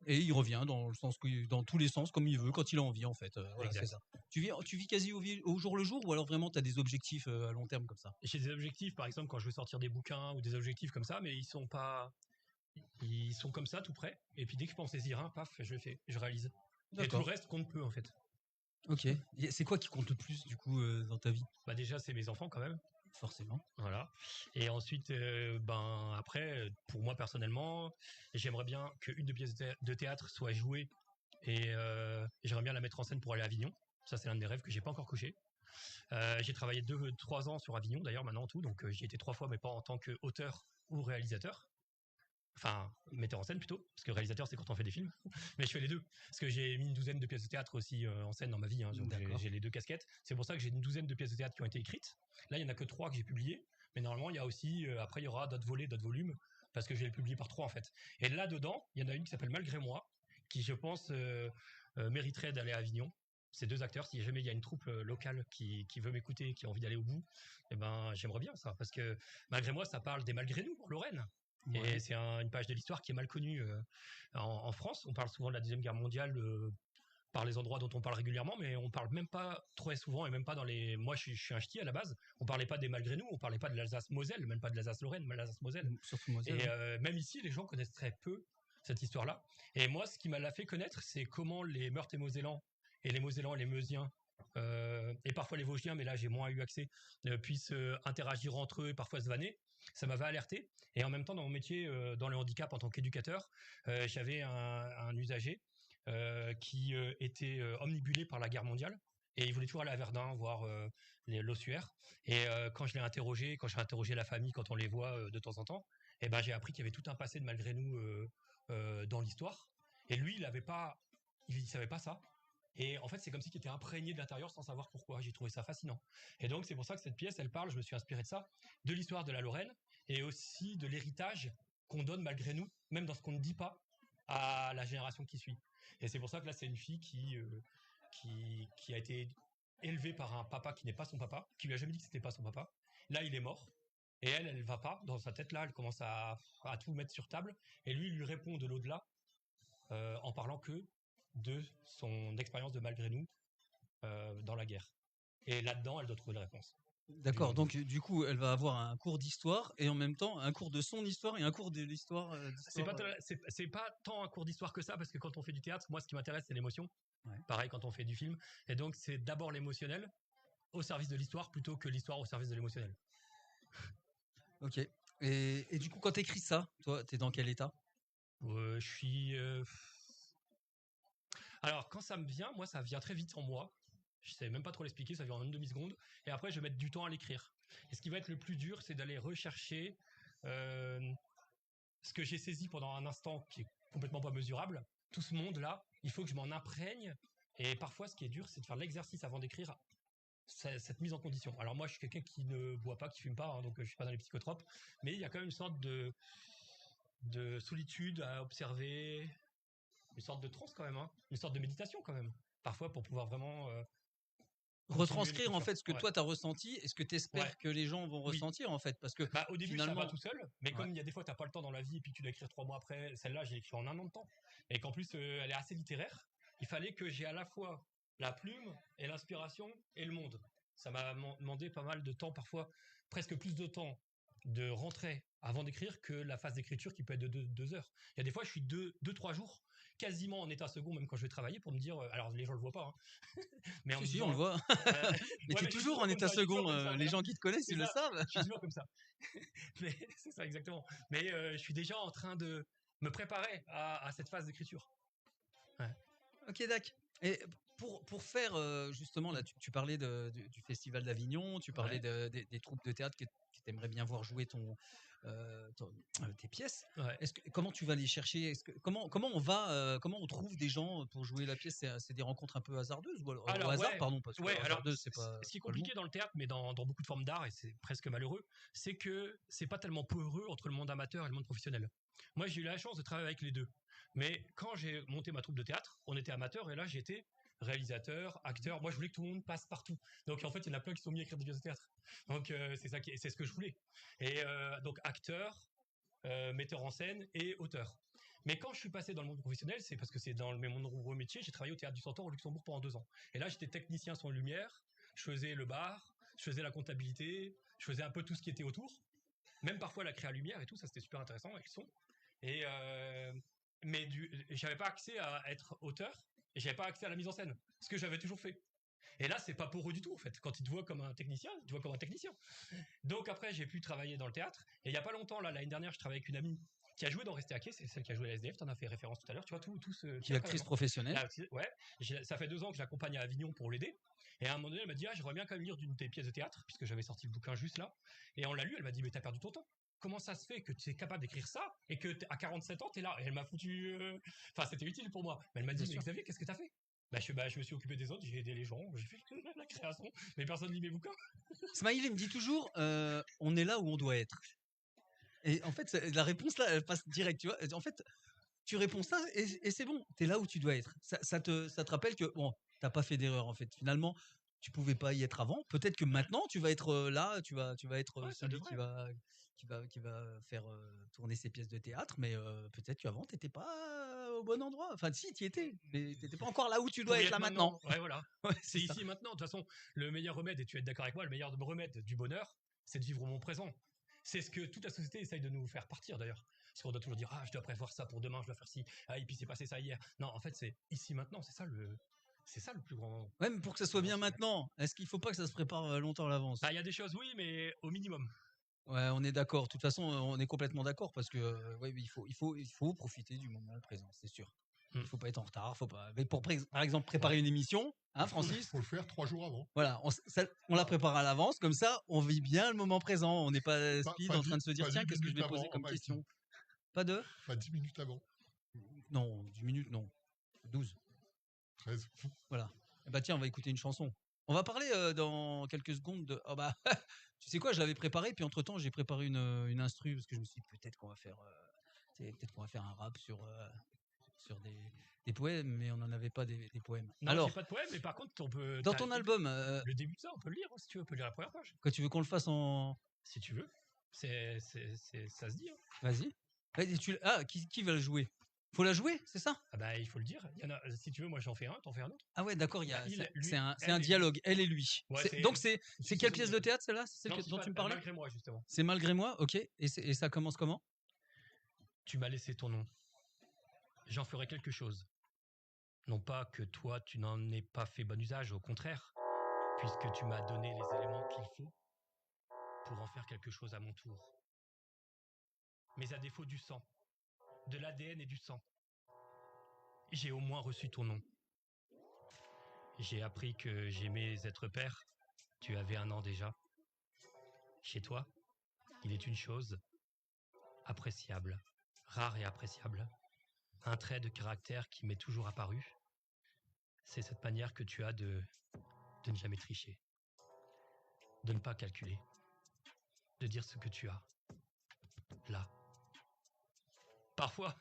Et il revient dans tous les sens, comme il veut, quand il a envie en fait. Voilà, c'est ça. Tu vis quasi au jour le jour ou alors vraiment tu as des objectifs à long terme comme ça? J'ai des objectifs, par exemple, quand je veux sortir des bouquins ou des objectifs comme ça, mais ils sont comme ça, tout près. Et puis dès que je pense saisir un, paf, je le fais, je réalise. D'accord. Et tout le reste compte peu en fait. Ok. Et c'est quoi qui compte le plus du coup dans ta vie? Déjà, c'est mes enfants quand même. Forcément. Voilà. Et ensuite, après, pour moi personnellement, j'aimerais bien qu'une de pièces de théâtre soit jouée et j'aimerais bien la mettre en scène pour aller à Avignon. Ça, c'est l'un de mes rêves que j'ai pas encore couché. J'ai travaillé 3 ans sur Avignon d'ailleurs maintenant en tout, donc j'y étais 3 fois, mais pas en tant qu'auteur ou réalisateur. Enfin, metteur en scène plutôt, parce que réalisateur c'est quand on fait des films, mais je fais les deux, parce que j'ai mis une douzaine de pièces de théâtre aussi en scène dans ma vie, donc j'ai les deux casquettes. C'est pour ça que j'ai une douzaine de pièces de théâtre qui ont été écrites. Là, il y en a que 3 que j'ai publiées, mais normalement il y a aussi, après il y aura d'autres volets, d'autres volumes, parce que je vais les publier par 3 en fait. Et là-dedans, il y en a une qui s'appelle Malgré moi, qui je pense mériterait d'aller à Avignon. Ces 2 acteurs, si jamais il y a une troupe locale qui veut m'écouter, qui a envie d'aller au bout, j'aimerais bien ça, parce que Malgré moi, ça parle des malgré nous en Lorraine. Ouais. Et c'est une page de l'histoire qui est mal connue en France. On parle souvent de la Deuxième Guerre mondiale par les endroits dont on parle régulièrement, mais on parle même pas très souvent et même pas dans les... Moi, je suis un ch'ti à la base. On parlait pas des malgré nous, on parlait pas de l'Alsace-Moselle, même pas de l'Alsace-Lorraine, mais l'Alsace-Moselle. Surtout Moselle. Et même ici, les gens connaissent très peu cette histoire-là. Et moi, ce qui m'a l'a fait connaître, c'est comment les Meurthes et Mosellans et les Mosellans et les Meusiens et parfois les Vosgiens, mais là j'ai moins eu accès, puissent interagir entre eux et parfois se vanner. Ça m'avait alerté. Et en même temps, dans mon métier, dans le handicap en tant qu'éducateur, j'avais un usager qui était omnibulé par la guerre mondiale. Et il voulait toujours aller à Verdun voir l'ossuaire. Et quand j'ai interrogé la famille, quand on les voit de temps en temps, et ben j'ai appris qu'il y avait tout un passé de malgré nous dans l'histoire. Et lui, il savait pas ça. Et en fait, c'est comme s'il était imprégné de l'intérieur sans savoir pourquoi. J'ai trouvé ça fascinant. Et donc, c'est pour ça que cette pièce, elle parle, je me suis inspiré de ça, de l'histoire de la Lorraine et aussi de l'héritage qu'on donne malgré nous, même dans ce qu'on ne dit pas, à la génération qui suit. Et c'est pour ça que là, c'est une fille qui a été élevée par un papa qui n'est pas son papa, qui lui a jamais dit que c'était pas son papa. Là, il est mort. Et elle va pas. Dans sa tête, là, elle commence à tout mettre sur table. Et lui répond de l'au-delà en parlant que de son expérience de malgré nous dans la guerre. Et là-dedans, elle doit trouver la réponse. D'accord, donc du coup, elle va avoir un cours d'histoire et en même temps un cours de son histoire et un cours de l'histoire. C'est pas tant un cours d'histoire que ça, parce que quand on fait du théâtre, moi, ce qui m'intéresse, c'est l'émotion. Ouais. Pareil quand on fait du film. Et donc, c'est d'abord l'émotionnel au service de l'histoire plutôt que l'histoire au service de l'émotionnel. Ok. Et du coup, quand t'écris ça, toi, t'es dans quel état ? Je suis... Alors, quand ça me vient, moi, ça vient très vite en moi. Je ne savais même pas trop l'expliquer, ça vient en une demi-seconde. Et après, je vais mettre du temps à l'écrire. Et ce qui va être le plus dur, c'est d'aller rechercher ce que j'ai saisi pendant un instant qui est complètement pas mesurable. Tout ce monde-là, il faut que je m'en imprègne. Et parfois, ce qui est dur, c'est de faire l'exercice avant d'écrire cette mise en condition. Alors moi, je suis quelqu'un qui ne boit pas, qui fume pas, hein, donc je suis pas dans les psychotropes. Mais il y a quand même une sorte de solitude à observer, une sorte de transe quand même, hein, une sorte de méditation quand même, parfois pour pouvoir vraiment retranscrire en fait ce que toi t'as ressenti et ce que t'espères que les gens vont ressentir en fait, parce que au début finalement... ça va tout seul, mais comme il y a des fois t'as pas le temps dans la vie et puis tu dois écrire 3 mois après, celle-là j'ai écrit en 1 an de temps et qu'en plus elle est assez littéraire, il fallait que j'ai à la fois la plume et l'inspiration et le monde. Ça m'a demandé pas mal de temps, parfois presque plus de temps de rentrer avant d'écrire que la phase d'écriture qui peut être de 2 heures. Il y a des fois je suis 2-3 jours quasiment en état second, même quand je vais travailler, pour me dire, alors les gens le voient pas, hein, mais si, on le voit. Mais tu es toujours en état second, les gens qui te connaissent, ils le savent. Je suis toujours comme ça. Mais c'est ça exactement. Mais je suis déjà en train de me préparer à cette phase d'écriture. Ouais. Ok, d'accord. Et pour faire justement, là, tu parlais du Festival d'Avignon, tu parlais des troupes de théâtre que tu aimerais bien voir jouer tes pièces. Ouais. Comment tu vas les chercher ? Comment on trouve des gens pour jouer la pièce ? C'est des rencontres un peu hasardeuses ou au hasard, pardon, parce que hasardeux, c'est pas. Ce qui est compliqué dans le théâtre, mais dans beaucoup de formes d'art, et c'est presque malheureux, c'est que c'est pas tellement peureux entre le monde amateur et le monde professionnel. Moi, j'ai eu la chance de travailler avec les deux. Mais quand j'ai monté ma troupe de théâtre, on était amateurs et là, j'étais réalisateur, acteur. Moi, je voulais que tout le monde passe partout. Donc, en fait, il y en a plein qui sont mis à écrire des pièces de théâtre. Donc, c'est ce que je voulais. Et donc, acteur, metteur en scène et auteur. Mais quand je suis passé dans le monde professionnel, c'est parce que c'est dans mon nouveau métier. J'ai travaillé au Théâtre du Centaure au Luxembourg pendant 2 ans. Et là, j'étais technicien son lumière. Je faisais le bar, je faisais la comptabilité, je faisais un peu tout ce qui était autour. Même parfois la créa lumière et tout, ça c'était super intéressant avec le son. Et mais j'avais pas accès à être auteur et j'avais pas accès à la mise en scène, ce que j'avais toujours fait. Et là, c'est pas pour eux du tout en fait. Quand ils te voient comme un technicien, ils te voient comme un technicien. Donc après, j'ai pu travailler dans le théâtre. Et il y a pas longtemps, là, l'année dernière, je travaillais avec une amie qui a joué dans Rester à quai, c'est celle qui a joué à la SDF. T'en as fait référence tout à l'heure. Tu vois tout ce qui est actrice professionnelle. Ouais. Ça fait 2 ans que je l'accompagne à Avignon pour l'aider. Et à un moment donné, elle m'a dit j'aimerais bien quand même lire d'une de tes pièces de théâtre, puisque j'avais sorti le bouquin juste là. Et on l'a lu. Elle m'a dit mais t'as perdu ton temps. Comment ça se fait que tu es capable d'écrire ça et que à 47 ans t'es là? Et elle m'a foutu. Enfin, c'était utile pour moi. Mais elle m'a dit mais Xavier, qu'est-ce que t'as fait? Je me suis occupé des autres, j'ai aidé les gens, j'ai fait la création, mais personne ne lit mes bouquins. Smaïl, il me dit toujours on est là où on doit être. Et en fait, la réponse là, elle passe direct, tu vois. En fait, tu réponds ça et c'est bon, t'es là où tu dois être. Ça te rappelle que bon, t'as pas fait d'erreur en fait. Finalement, tu pouvais pas y être avant. Peut-être que maintenant, tu vas être là, tu vas être celui qui va faire tourner ses pièces de théâtre, mais peut-être qu'avant, t'étais pas au bon endroit. Enfin, si, t'y étais, mais t'étais pas encore là où tu dois être là maintenant. Ouais, voilà. C'est ici et maintenant. De toute façon, le meilleur remède, et tu vas être d'accord avec moi, le meilleur remède du bonheur, c'est de vivre au moment présent. C'est ce que toute la société essaye de nous faire partir d'ailleurs. Parce qu'on doit toujours dire, ah, je dois prévoir ça pour demain, je dois faire ci, ah, et puis c'est passé ça hier. Non, en fait, c'est ici maintenant, c'est ça le plus grand. Ouais, mais pour que ça soit bien maintenant, est-ce qu'il faut pas que ça se prépare longtemps à l'avance? Bah, il y a des choses, oui, mais au minimum. Ouais, on est d'accord. De toute façon, on est complètement d'accord parce que ouais, il faut profiter du moment présent, c'est sûr. Il faut pas être en retard, faut pas. Mais par exemple préparer une émission, hein, Francis. Faut le faire 3 jours avant. Voilà, on la prépare à l'avance, comme ça, on vit bien le moment présent. On n'est pas speed en train de se dire tiens, qu'est-ce que je vais poser comme question. Pas 10 minutes avant. Non, 10 minutes, non. 12. 13. Voilà. Et bah tiens, on va écouter une chanson. On va parler dans quelques secondes de. Oh bah, tu sais quoi, je l'avais préparé, puis entre temps, j'ai préparé une instru parce que je me suis dit peut-être qu'on va faire un rap sur des poèmes, mais on n'en avait pas des poèmes. Non, alors, j'ai pas de poème, mais par contre, on peut. Dans ton album. Le début de ça, on peut le lire, si tu veux, on peut lire la première page. Quoi, tu veux qu'on le fasse en. Si tu veux. Ça se dit. Hein. Vas-y. Qui va le jouer? Faut la jouer, c'est ça? Ah bah il faut le dire. Il y en a, si tu veux, moi j'en fais un, t'en fais un autre. Ah ouais, d'accord. C'est un dialogue. Elle et lui. Ouais, donc c'est quelle pièce de théâtre celle-là? C'est celle dont tu me parlais? Malgré moi justement. C'est Malgré moi, ok. Et ça commence comment? Tu m'as laissé ton nom. J'en ferai quelque chose. Non pas que toi tu n'en aies pas fait bon usage, au contraire, puisque tu m'as donné les éléments qu'il faut pour en faire quelque chose à mon tour. Mais à défaut du sang, de l'ADN et du sang, j'ai au moins reçu ton nom. J'ai appris que j'aimais être père. Tu avais 1 an déjà. Chez toi, il est une chose appréciable, rare et appréciable. Un trait de caractère qui m'est toujours apparu. C'est cette manière que tu as de ne jamais tricher. De ne pas calculer. De dire ce que tu as. Là. Parfois,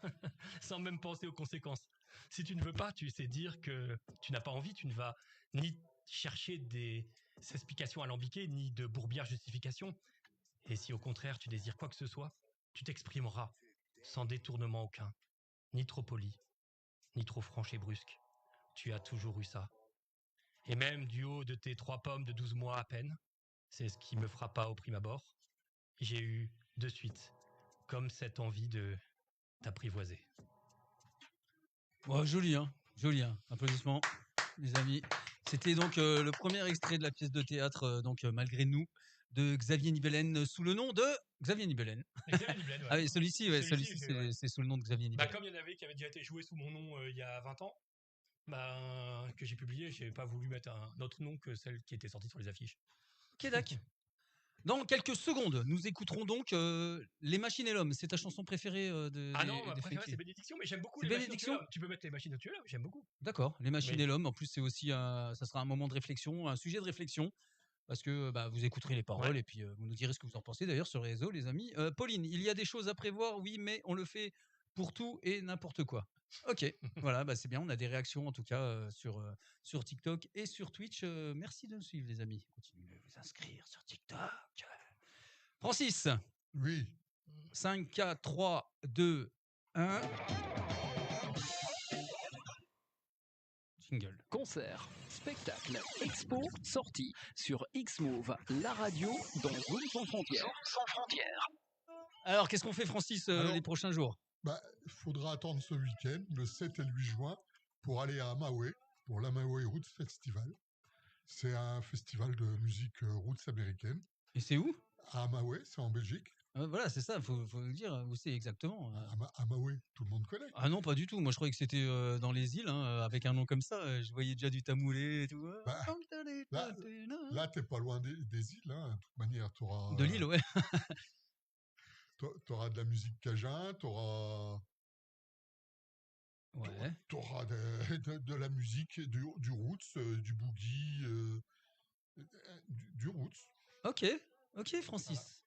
sans même penser aux conséquences. Si tu ne veux pas, tu sais dire que tu n'as pas envie, tu ne vas ni chercher des explications alambiquées, ni de bourbières justifications. Et si au contraire tu désires quoi que ce soit, tu t'exprimeras, sans détournement aucun, ni trop poli, ni trop franche et brusque. Tu as toujours eu ça. Et même du haut de tes 3 pommes de 12 mois à peine, c'est ce qui me frappa au prime abord, j'ai eu de suite, comme cette envie de t'apprivoiser. Oh, joli, hein. Joli, hein. Applaudissements, les amis. C'était donc le premier extrait de la pièce de théâtre, Malgré nous, de Xavier Nibellen, sous le nom de Xavier Nibellen. Xavier Nibellen, ouais. Ah oui, celui-ci, c'est sous le nom de Xavier Nibellen. Comme il y en avait qui avaient déjà été joués sous mon nom il y a 20 ans, que j'ai publié, j'ai pas voulu mettre un autre nom que celle qui était sortie sur les affiches. Ok, d'accord. Dans quelques secondes, nous écouterons donc Les Machines et l'Homme. C'est ta chanson préférée de Ah non, ma préférée c'est Bénédiction, mais j'aime beaucoup Les Machines. Tu peux mettre Les Machines et l'Homme, j'aime beaucoup. D'accord, Les Machines et l'Homme. En plus, c'est aussi ça sera un moment de réflexion, un sujet de réflexion, parce que vous écouterez les paroles et puis vous nous direz ce que vous en pensez. D'ailleurs sur les réseaux, les amis. Pauline, il y a des choses à prévoir, oui, mais on le fait pour tout et n'importe quoi. Ok, voilà, c'est bien. On a des réactions en tout cas sur TikTok et sur Twitch. Merci de nous suivre, les amis. Continuez de vous inscrire sur TikTok. Francis. Oui. 5, 4, 3, 2, 1. Jingle. Concert, spectacle, expo, sortie sur Xmove, la radio dans Zone sans frontières. Alors, qu'est-ce qu'on fait, Francis, les prochains jours? Il faudra attendre ce week-end, le 7 et le 8 juin, pour aller à Amaoué, pour l'Amaoué Roots Festival. C'est un festival de musique roots américaine. Et c'est où? À Amaoué, c'est en Belgique. Voilà, c'est ça, faut le dire où c'est exactement. Amaoué, tout le monde connaît. Ah non, pas du tout. Moi, je croyais que c'était dans les îles, avec un nom comme ça. Je voyais déjà du tamoulé et tout. Là, t'es pas loin des îles. De toute manière, t'auras... De l'île, ouais. T'auras de la musique cajun, t'auras de la musique, du roots, du boogie, du roots. Ok, Francis. Voilà.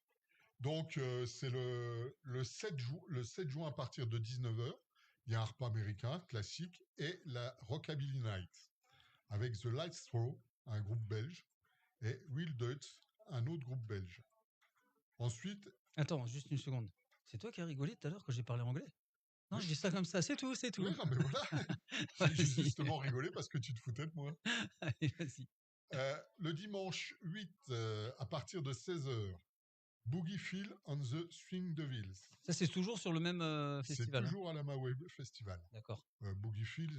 Donc, c'est le 7 juin à partir de 19h. Il y a un repas américain classique et la Rockabilly Night avec The Lights Throw, un groupe belge, et Will Deutz, un autre groupe belge. Ensuite... Attends, juste une seconde. C'est toi qui as rigolé tout à l'heure quand j'ai parlé anglais? Non, je dis ça comme ça, c'est tout. Oui, non, mais voilà. J'ai justement rigolé parce que tu te foutais de moi. Allez, vas-y. Le dimanche 8, à partir de 16h, Boogie Phil on the Swing Devils. Ça, c'est toujours sur le même C'est festival. toujours à la Maui Festival. D'accord. Boogie Phil,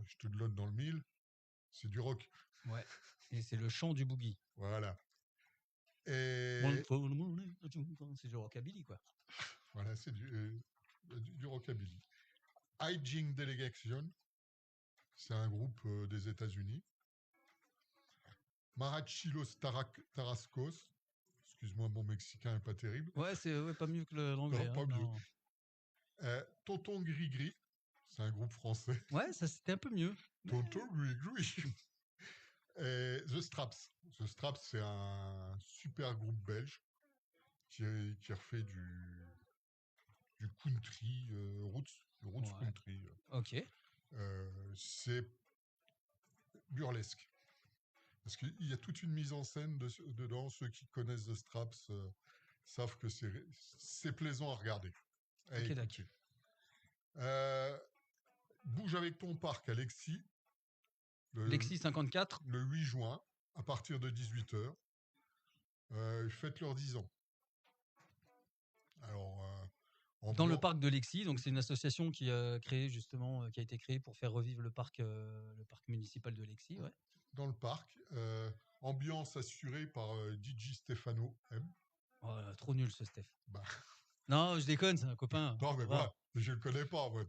je te le donne dans le mille, c'est du rock. Ouais. Et c'est le chant du boogie. Voilà. Et C'est du rockabilly, quoi. voilà, c'est du rockabilly. Hygiene Delegation, c'est un groupe des États-Unis. Marachilos Tarascos, excuse-moi, mon mexicain n'est pas terrible. Ouais, c'est pas mieux que l'anglais. Non, pas hein, mieux. non. Tonton Gris-Gris, c'est un groupe français. Ouais, ça c'était un peu mieux. Tonton Gris-Gris. Et The Straps. The Straps, c'est un super groupe belge qui refait du country, roots Ouais. country. Ok. C'est burlesque. Parce qu'il y a toute une mise en scène dedans. Ceux qui connaissent The Straps savent que c'est plaisant à regarder. À Ok, écouter. Bouge avec ton parc, Alexis. Lexi 54. Le 8 juin, à partir de 18h. Faites leurs 10 ans. Alors, Dans le parc de Lexi, donc c'est une association qui a créé justement, qui a été créée pour faire revivre le parc municipal de Lexi, ouais. Dans le parc, ambiance assurée par DJ Stefano M. Oh, trop nul ce Steph. Bah. Non, je déconne, c'est un copain. Non, mais voilà, je le connais pas. Moi.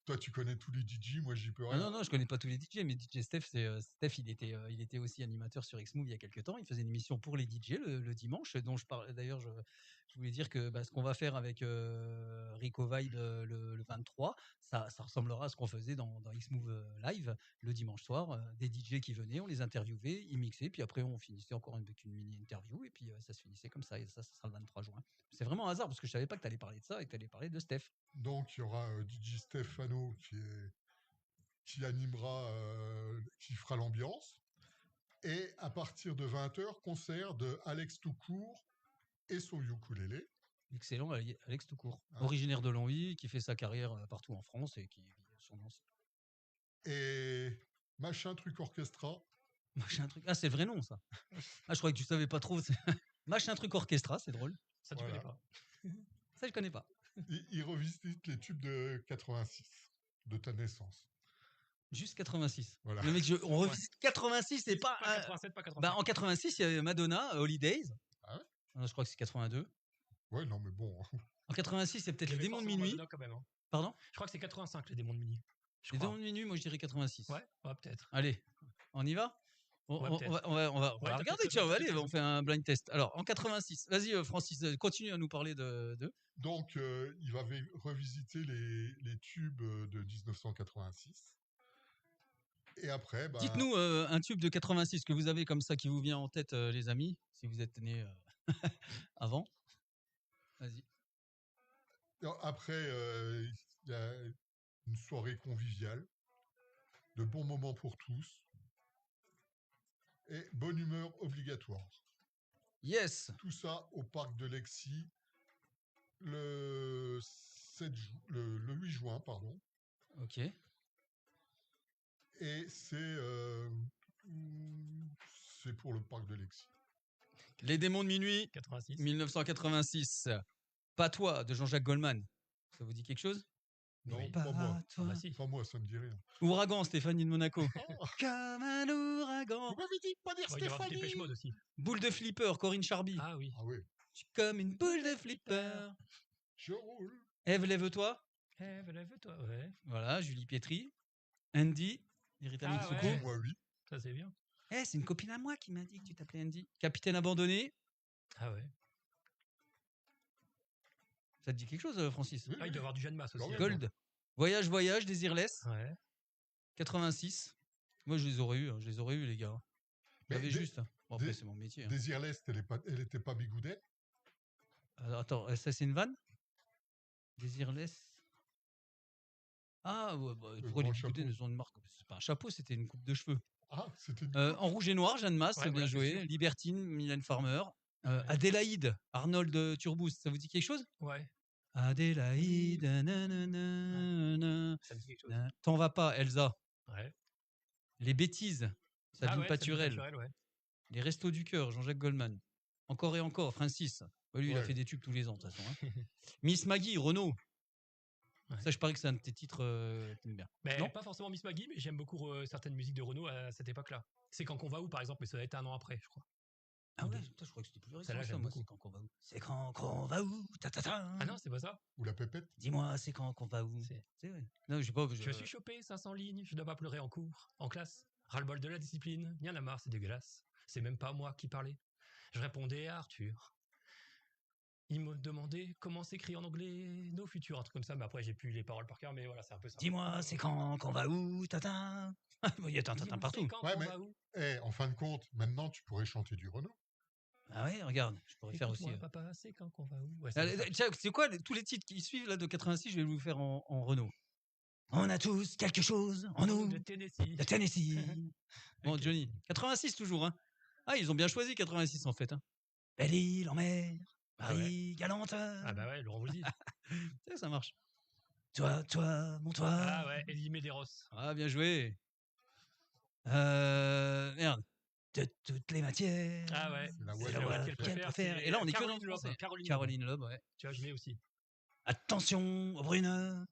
Toi, tu connais tous les DJ, moi, j'y peux rien. Non, je connais pas tous les DJ, mais DJ Steph, Steph, il était aussi animateur sur Xmove il y a quelques temps. Il faisait une émission pour les DJ le dimanche, dont je parlais. D'ailleurs, je voulais dire que ce qu'on va faire avec Rico Vibe le 23, ça ressemblera à ce qu'on faisait dans Xmove Live le dimanche soir. Des DJ qui venaient, on les interviewait, ils mixaient, puis après on finissait encore avec une mini interview, et puis ça se finissait comme ça. Et ça sera le 23 juin. C'est vraiment un hasard parce que je savais pas que tu allais parler de ça et que tu allais parler de Steph. Donc, il y aura DJ Stefano qui animera, qui fera l'ambiance. Et à partir de 20h, concert de Alex Toucourt et son ukulélé. Excellent, Alex Toucourt. Originaire de Longwy, qui fait sa carrière partout en France et qui vit sur Nancy. Et Machin Truc Orchestra. Machin Truc. Ah, c'est vrai nom, ça. Ah, je croyais que tu savais pas trop. Machin Truc Orchestra, c'est drôle. Ça, tu connais pas. Ça, je connais pas. Il revisite les tubes de 86, de ta naissance. Juste 86. Voilà. Le mec, on revisite 86 et pas. 87, pas 85. Bah, en 86, il y avait Madonna, Holidays. Ah ouais? Non, je crois que c'est 82. Ouais, non, mais bon. En 86, c'est peut-être les démons de minuit. Quand même, hein. Pardon? Je crois que c'est 85, les démons de minuit. Les démons de minuit, moi, je dirais 86. Ouais, peut-être. Allez, on y va? On va regarder, tiens, allez, on fait un blind test. Alors, en 86, vas-y, Francis, continue à nous parler de... Donc, il va revisiter les tubes de 1986. Et après, bah... Dites-nous un tube de 86 que vous avez comme ça qui vous vient en tête, les amis, si vous êtes nés avant. Vas-y. Après, il y a une soirée conviviale, de bons moments pour tous, et bonne humeur obligatoire. Yes. Tout ça au parc de Lexi le 8 juin, pardon. Ok. Et c'est pour le parc de Lexi. Les démons de minuit, 86. 1986. Pas toi, de Jean-Jacques Goldman. Ça vous dit quelque chose? Non, Oui. pas moi. Toi. Bah, si. Pas moi, ça me dit rien. Ouragan, Stéphanie de Monaco. Comme un ouragan. Vous m'avez dit de pas dire Il va y avoir Stéphanie. Dépêche Mode aussi. Boule de flipper, Corinne Charby. Ah oui. Ah oui. Je suis comme une boule de flipper. Je roule. Ève, lève-toi. Lève-toi, ouais. Voilà, Julie Pietri. Andy, Rita Ah Mitsuko. ouais. Moi, oui. Ça, c'est bien. C'est une copine à moi qui m'a dit que tu t'appelais Andy. Capitaine abandonné. Ah ouais. Ça te dit quelque chose, Francis? Oui, Ah, il doit y avoir du Jeanne Masse aussi. Ouais. Gold. Voyage, Désirless. Ouais. 86. Moi, je les aurais eu, les gars. J'avais juste. Bon, après, c'est mon métier. Hein. Désirless, elle était pas bigoudette. Attends, ça, c'est une vanne? Désirless. Ah, ouais, bah, pourquoi les bigoudets ne sont une marque? C'est pas un chapeau, c'était une coupe de cheveux. Ah, c'était En rouge et noir, Jeanne Masse, Ouais, bien voilà, joué. c'est sûr. Libertine, Mylène Farmer. Adélaïde, Arnold Turbous, ça vous dit quelque chose? Ouais. Adélaïde, nanana, Ça me dit quelque chose. T'en vas pas, Elsa. Ouais. Les bêtises, Sabine Sabine Paturel. Paturel, ouais. Les restos du cœur, Jean-Jacques Goldman. Encore et encore, Francis. Bah, lui, il a Ouais. fait des tubes tous les ans, de toute façon. Hein. Miss Maggie, Renaud. Ouais. Ça, je parie que c'est un de tes titres que t'aimes bien. Mais Non pas forcément Miss Maggie, mais j'aime beaucoup certaines musiques de Renaud à cette époque-là. C'est Quand qu'on va où, par exemple, mais ça a été un an après, je crois. Ah Ou ouais, deux. putain, je crois que c'était plus récent Celle-là, que ça, j'aime moi, beaucoup. c'est quand qu'on va où. C'est quand qu'on va où ta, ta, ta. Ah non, c'est pas ça. Ou la pépette. Dis-moi, c'est quand qu'on va où C'est- C'est vrai. Non, je sais pas. Je suis chopé, 500 lignes, je dois pas pleurer en cours, en classe. Ras-le-bol de la discipline, y'en a marre, c'est dégueulasse. C'est même pas moi qui parlais. Je répondais à Arthur. Il me demandait comment s'écrit en anglais nos futurs, un truc comme ça, mais après j'ai plus les paroles par cœur, mais voilà, c'est un peu ça. Dis-moi, c'est quand qu'on va où tata. Il y a tata Dis-moi, partout. c'est quand Ouais, qu'on mais- va où? En fin de compte, maintenant, tu pourrais chanter du Renaud. Ah ouais, regarde, je pourrais faire aussi. Écoute-moi, papa, c'est quand qu'on va où? Ouais, Allez, c'est ça. tiens, c'est quoi tous les titres qui suivent là de 86, je vais vous faire en Renaud. On a tous quelque chose en nous. De Tennessee. De Tennessee. Bon, Ok. Johnny, 86 toujours, hein. Ah, ils ont bien choisi 86 en fait. Hein. Belle île en mer, Paris galante. Ah bah ouais, Laurent Voulzy. Ça marche. Toi, mon toi. Ah ouais, Elie Medeiros. Ah, bien joué. Merde. De toutes les matières. Ah ouais, C'est la C'est voix la de- voix qu'elle qu'elle préfère. c'est Et là, on est que dans Caroline le Loeb, français. Caroline Loeb. Caroline Loeb, ouais. Tu vois, je mets aussi. Attention aux brunes.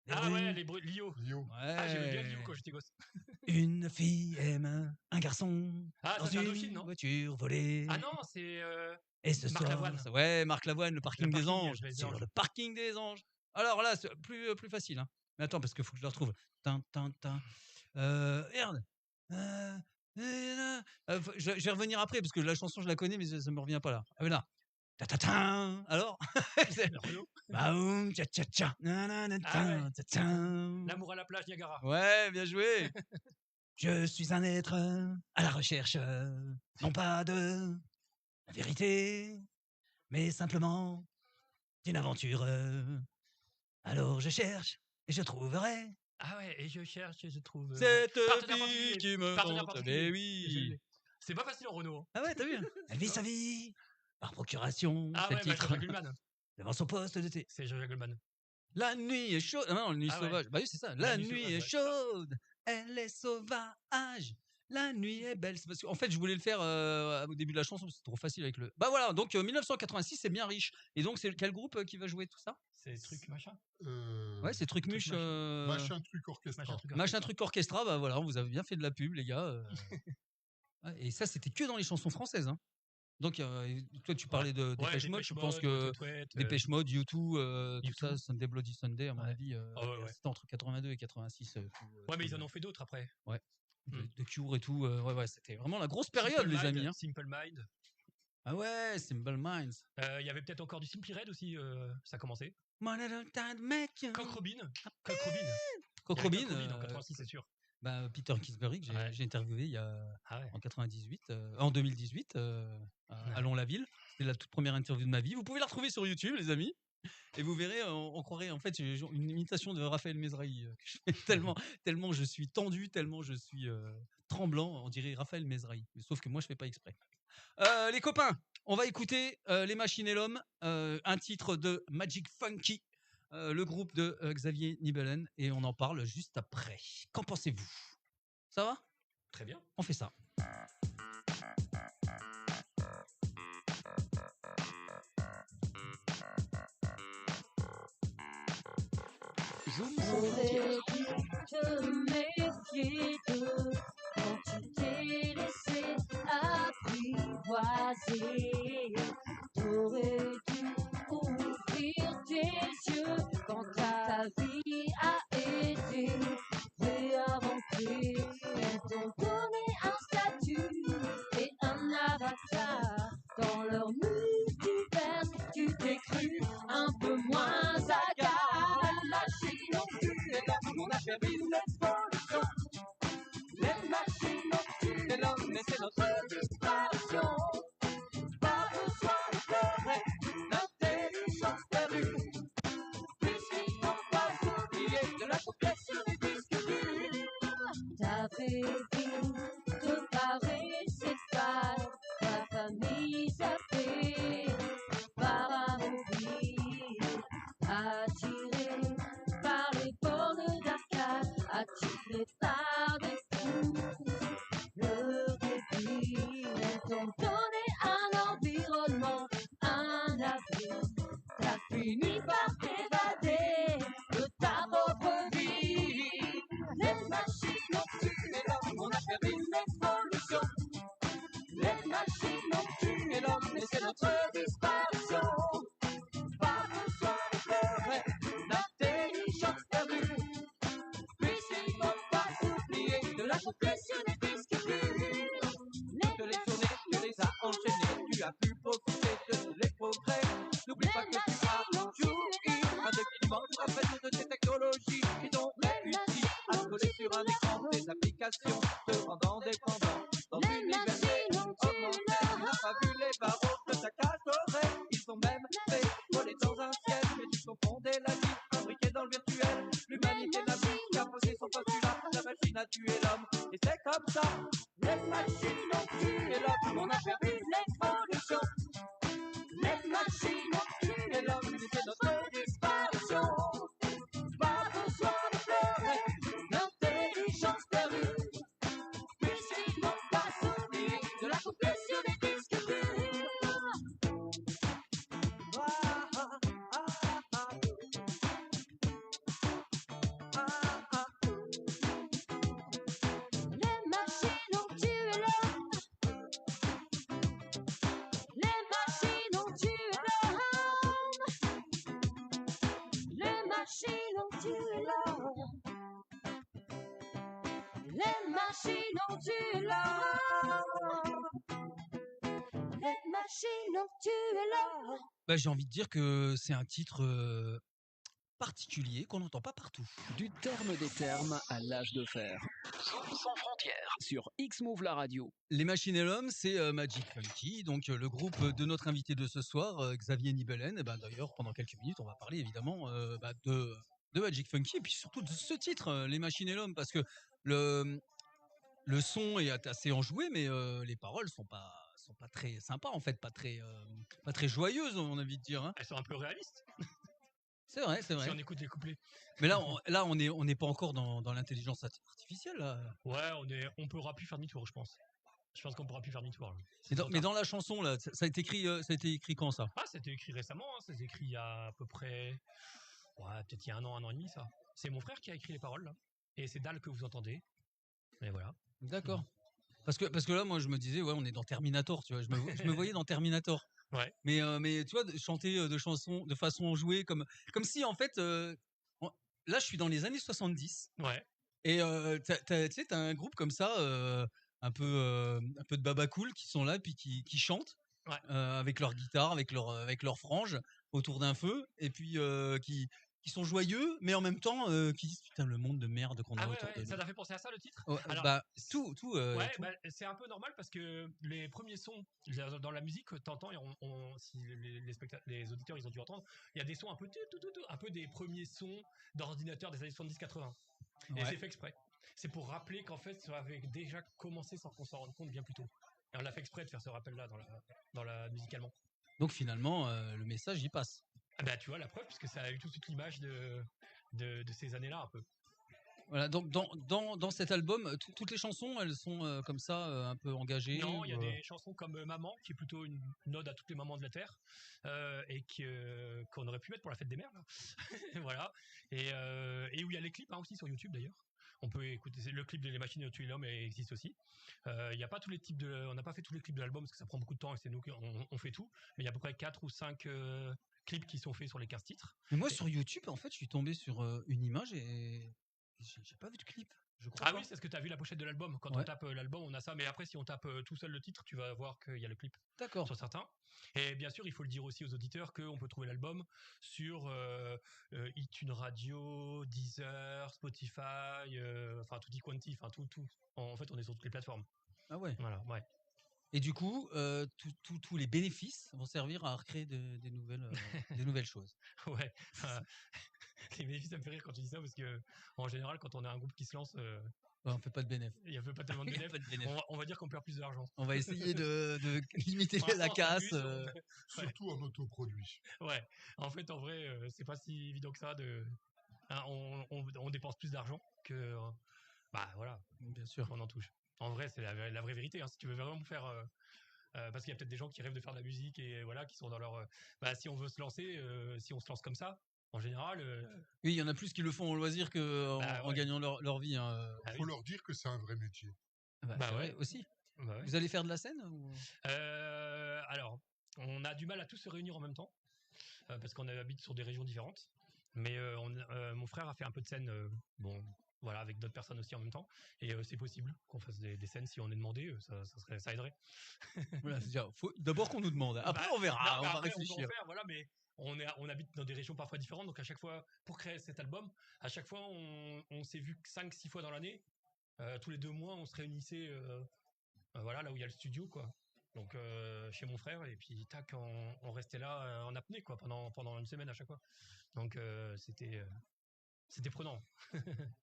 Les Ah brunes. ouais, les Lio. Lio. Ouais. Ah, j'aimais bien Lio quand j'étais gosse. Une fille aime un garçon Ah, dans ça, c'est une Indochine, non? voiture volée. Ah non, c'est Et ce Marc soir, Lavoine. ouais, Marc Lavoine, le parking, des parking, anges. des Sur anges. le parking des anges. Alors là, c'est plus facile. Hein. Mais attends, parce qu'il faut que je le retrouve. Tin, tin, tin. Merde. Je vais revenir après, parce que la chanson, je la connais, mais ça me revient pas là. Ah, mais là. Ta, ta, ta. Alors C'est- Renaud. Baoum, tcha, tcha, tcha. Na, na, na, Ah tin, ouais. ta, ta. L'amour à la plage Niagara. Ouais, bien joué. Je suis un être à la recherche, non pas de la vérité, mais simplement d'une aventure. Alors je cherche et je trouverai Ah ouais, et je cherche et je trouve. cette Partenaire vie particulier. qui me Partenaire tente. particulier. Mais oui. C'est pas facile en Renault. Hein. Ah ouais, t'as vu? Elle vit sa vie par procuration. Ah c'est ouais, le bah, titre. Jean-Jacques Goldman. Devant son poste de thé. C'est Jean-Jacques Goldman. La nuit est chaude. Ah non, la nuit Ah ouais. sauvage. Bah oui, c'est ça. La La nuit nuit sauvage, est ouais. chaude. Elle est sauvage. La nuit est belle. C'est parce qu'en fait, je voulais le faire au début de la chanson. C'est trop facile avec le. Bah voilà. Donc 1986, c'est bien riche. Et donc, c'est quel groupe qui va jouer tout ça? C'est truc machin. Ouais, c'est Truc Muche. Machin truc orchestra. Machin Truc Orchestra. Bah voilà, vous avez bien fait de la pub, les gars. Ouais, et ça, c'était que dans les chansons françaises. Hein. Donc, toi, tu parlais de Dépêche Mode. Je pense que Dépêche Mode, U2, tout ça, Sunday Bloody Sunday, à mon Ouais. avis, ouais. c'était entre 82 et 86. Ouais, mais ils en ont fait d'autres après. De Cure et tout. Ouais, c'était vraiment la grosse période, les amis. Hein. Simple Mind. Ah ouais, Simple Minds. Il y avait peut-être encore du Simply Red aussi, ça commençait. My little tired make. Coq Robin. Coq Robin. Coq Il y avait Robin. en 86, c'est sûr. Bah, Peter Kingsbury, que j'ai interviewé il y a Ah ouais. en 98, en 2018, à Lons-la-Ville. C'était la toute première interview de ma vie. Vous pouvez la retrouver sur YouTube, les amis. Et vous verrez, on croirait en fait une imitation de Raphaël Mesrahi que je fais tellement je suis tendu, tellement je suis tremblant. On dirait Raphaël Mesrahi, mais sauf que moi je fais pas exprès. Les copains, on va écouter Les Machines et l'Homme, un titre de Magic Funky, le groupe de Xavier Nibelen, et on en parle juste après. Qu'en pensez-vous? Ça va? Très bien. On fait ça. J'aurais dû te méfier d'eux quand tu t'es laissé apprivoiser. T'aurais dû ouvrir tes yeux quand ta vie a été réinventée. Elles t'ont donné un statut et un avatar dans leur multivers. Tu t'es cru un peu moins hagard. On a servi l'explosion. Les machines ont tué l'homme, mais c'est notre disparition. Pas besoin de pleurer, l'intelligence perdue. Puisqu'ils n'ont pas oublié de la couper sur les disques durs. T'avais dit de parer ses pattes, ta famille zappée par un mobile, attirée par les bornes d'arcade, attiré par des fous. Le débit, elles t'ont donné un environnement, un faire une explosion. Les machines ont tué l'homme et c'est notre disparition. Pas besoin de pleurer, l'intelligence perdue. Puisqu'ils n'ont pas oublié de la jouer sur les disques durs. Que les journées, tu les as enchaînées, tu as pu profiter de tous les progrès. N'oublie pas que tu as joui indéfiniment du rappel de tes technologies qui t'ont réussi à coller sur un écran des applications te rendant dépendant dans une liberté augmentée. Tu n'as pas vu les barreaux de ta cage dorée, ils sont même fait voler dans un ciel, mais tu confondais la vie imbriquée dans le virtuel. L'humanité n'a plus qu'à poser son postulat, la machine a tué l'homme et c'est comme ça. Les machines ont tué l'homme, on a perdu l'explosion. Les machines ont tué l'homme, et c'est notre disparition. Pas besoin de pleurer, l'intelligence perdue. Puisqu'ils n'ont pas oublié de la couper sur les disques durs. Ah, ah, ah, ah. Ah, ah. Les machines ont tué l'homme. Les machines ont tué l'homme. Les machines ont tué l'homme. Les machines ont tué l'homme. Les machines ont tué l'homme. Bah, j'ai envie de dire que c'est un titre particulier qu'on n'entend pas partout. Du terme des termes à l'âge de fer. Zoom sans frontières. Sur X-Move la radio. Les Machines et l'Homme, c'est Magic Funky, donc le groupe de notre invité de ce soir, Xavier Nibelen. Et ben, d'ailleurs, pendant quelques minutes, on va parler évidemment de Magic Funky et puis surtout de ce titre, Les Machines et l'Homme, parce que le son est assez enjoué, mais les paroles sont pas très sympas en fait, pas très joyeuses, on a envie de dire. Hein. Elles sont un peu réalistes. C'est vrai. Si on écoute les couplets. Mais là, on n'est pas encore dans l'intelligence artificielle. Là. Ouais, on pourra plus faire demi-tour, je pense. Je pense qu'on pourra plus faire demi-tour. Mais dans la chanson, là, ça a été écrit quand ça? Ah, c'était écrit récemment. Hein. C'était écrit il y a à peu près, peut-être il y a un an et demi, ça. C'est mon frère qui a écrit les paroles là. Et c'est Dalle que vous entendez. Et voilà. D'accord. Parce que là, moi, je me disais, ouais, on est dans Terminator, tu vois. Je me voyais dans Terminator. Ouais. Mais tu vois, chanter de chansons de façon enjouée, comme si en fait, là, je suis dans les années 70. Ouais. Et tu sais, t'as un groupe comme ça, un peu de baba cool qui sont là, puis qui chantent. Ouais. Avec leur guitare, avec leur frange autour d'un feu, et puis qui sont joyeux, mais en même temps qui disent putain le monde de merde qu'on a autour de nous. Ça t'a fait penser à ça le titre? Ouais, alors, bah tout. Bah, c'est un peu normal parce que les premiers sons dans la musique, t'entends, et si les auditeurs ils ont dû entendre, il y a des sons un peu des premiers sons d'ordinateur des années 70-80. Et c'est fait exprès. C'est pour rappeler qu'en fait ça avait déjà commencé sans qu'on s'en rende compte bien plus tôt. Et on l'a fait exprès de faire ce rappel-là musicalement. Donc finalement, le message y passe. Ah bah tu vois la preuve, puisque ça a eu tout de suite l'image de ces années-là un peu. Voilà, donc dans cet album, toutes les chansons, elles sont comme ça, un peu engagées. Non, il y a des chansons comme Maman, qui est plutôt une ode à toutes les mamans de la Terre, et qu'on aurait pu mettre pour la fête des mères, là. Voilà. Et où il y a les clips aussi sur YouTube d'ailleurs. On peut écouter le clip de Les Machines ont tué l'homme existe aussi. Il y a pas tous les types on n'a pas fait tous les clips de l'album parce que ça prend beaucoup de temps et c'est nous qui on fait tout. Mais il y a à peu près 4 ou 5 clips qui sont faits sur les 15 titres. Mais moi sur YouTube, en fait, je suis tombé sur une image et j'ai pas vu de clip. Je crois pas. Oui, c'est ce que tu as vu la pochette de l'album. Quand on tape l'album, on a ça. Mais après, si on tape tout seul le titre, tu vas voir qu'il y a le clip. D'accord. Sur certains. Et bien sûr, il faut le dire aussi aux auditeurs qu'on peut trouver l'album sur iTunes Radio, Deezer, Spotify, enfin Tutti Quanti, enfin tout. En fait, on est sur toutes les plateformes. Ah ouais. Voilà, ouais. Et du coup, tous les bénéfices vont servir à recréer des nouvelles choses. Ouais. Les bénéfices, ça me fait rire quand tu dis ça parce que en général, quand on a un groupe qui se lance, on fait pas de bénéfices. Il n'y a pas tellement de bénéfices. On va dire qu'on perd plus d'argent. On va essayer de limiter la casse. Surtout en autoproduit. Ouais. En fait, en vrai, c'est pas si évident que ça. On dépense plus d'argent que. Voilà. Bien sûr. On en touche. En vrai, c'est la vraie vérité. Hein. Si tu veux vraiment faire. Parce qu'il y a peut-être des gens qui rêvent de faire de la musique et voilà, qui sont dans leur. Si on veut se lancer, si on se lance comme ça. En général. Oui, il y en a plus qui le font en loisir qu'en gagnant leur vie. Il faut leur dire que c'est un vrai métier. Bah, Bah c'est vrai ouais. aussi. Bah ouais. Vous allez faire de la scène ou... Alors, on a du mal à tous se réunir en même temps parce qu'on habite sur des régions différentes. Mais mon frère a fait un peu de scène, bon, voilà, avec d'autres personnes aussi en même temps. Et c'est possible qu'on fasse des scènes si on est demandé, ça aiderait. Voilà, c'est-à-dire, faut d'abord qu'on nous demande. Après, Bah, on verra, non, on bah va après, on peut en réfléchir. faire, voilà, mais on habite dans des régions parfois différentes, donc à chaque fois, pour créer cet album, à chaque fois, on s'est vu 5-6 fois dans l'année. Tous les 2 mois, on se réunissait, voilà, là où il y a le studio, quoi. Donc chez mon frère, et puis tac, on restait là en apnée, quoi, pendant une semaine à chaque fois. Donc c'était prenant.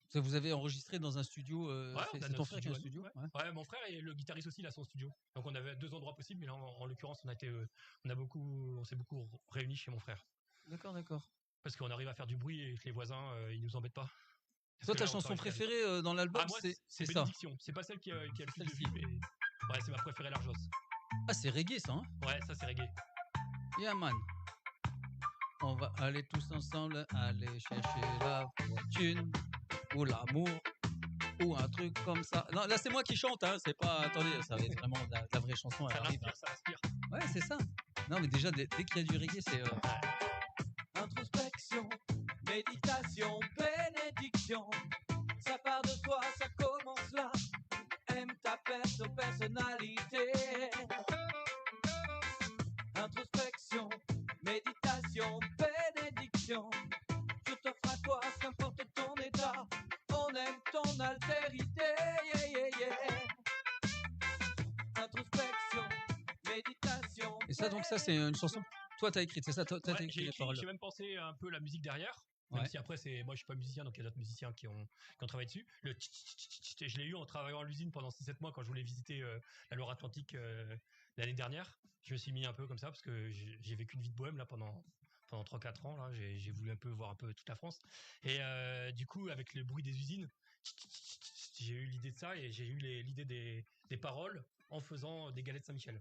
Ça, vous avez enregistré dans un studio, Ouais, on a c'est ton notre frère qui a studio un à nous. studio? Ouais. Ouais. Ouais, mon frère et le guitariste aussi, il a son studio. Donc on avait 2 endroits possibles, mais là, en l'occurrence, on s'est beaucoup réunis chez mon frère. D'accord, d'accord. Parce qu'on arrive à faire du bruit et que les voisins, ils nous embêtent pas. Parce Toi, que ta là, on chanson travaille jusqu'à préférée dans l'album, Ah, moi, c'est c'est ça. Bénédiction. C'est pas celle qui a le plus de Celle-ci. vues, mais ouais, c'est ma préférée largos. Ah, c'est reggae ça, hein? Ouais, ça, c'est reggae. Yeah, man. On va aller tous ensemble, aller chercher la fortune ou l'amour ou un truc comme ça. Non, là, c'est moi qui chante, hein. C'est pas. Attendez, ça va être vraiment de la vraie chanson. Elle Ça arrive. inspire, ça inspire. Ouais, c'est ça. Non, mais déjà, dès qu'il y a du reggae, c'est. Introspection, méditation, bénédiction. Ça part de toi, ça commence là. Aime ta personnalité. Introspection, méditation, bénédiction. Je t'offre à toi, qu'importe ton état. On aime ton altérité. Yeah, yeah, yeah. Introspection, méditation. Et ça, donc, ça, c'est une chanson. Toi, t'as écrit, c'est ça? T'as Ouais, écrit les paroles. j'ai même pensé un peu la musique derrière. Même Ouais. si après, moi je suis pas musicien, donc il y a d'autres musiciens qui ont travaillé dessus. Le je l'ai eu en travaillant à l'usine pendant 6-7 mois quand je voulais visiter la Loire-Atlantique l'année dernière. Je me suis mis un peu comme ça parce que j'ai vécu une vie de bohème là pendant 3-4 ans. Là, j'ai voulu un peu voir un peu toute la France. Et du coup, avec le bruit des usines, j'ai eu l'idée de ça et j'ai eu l'idée des paroles en faisant des galettes Saint-Michel.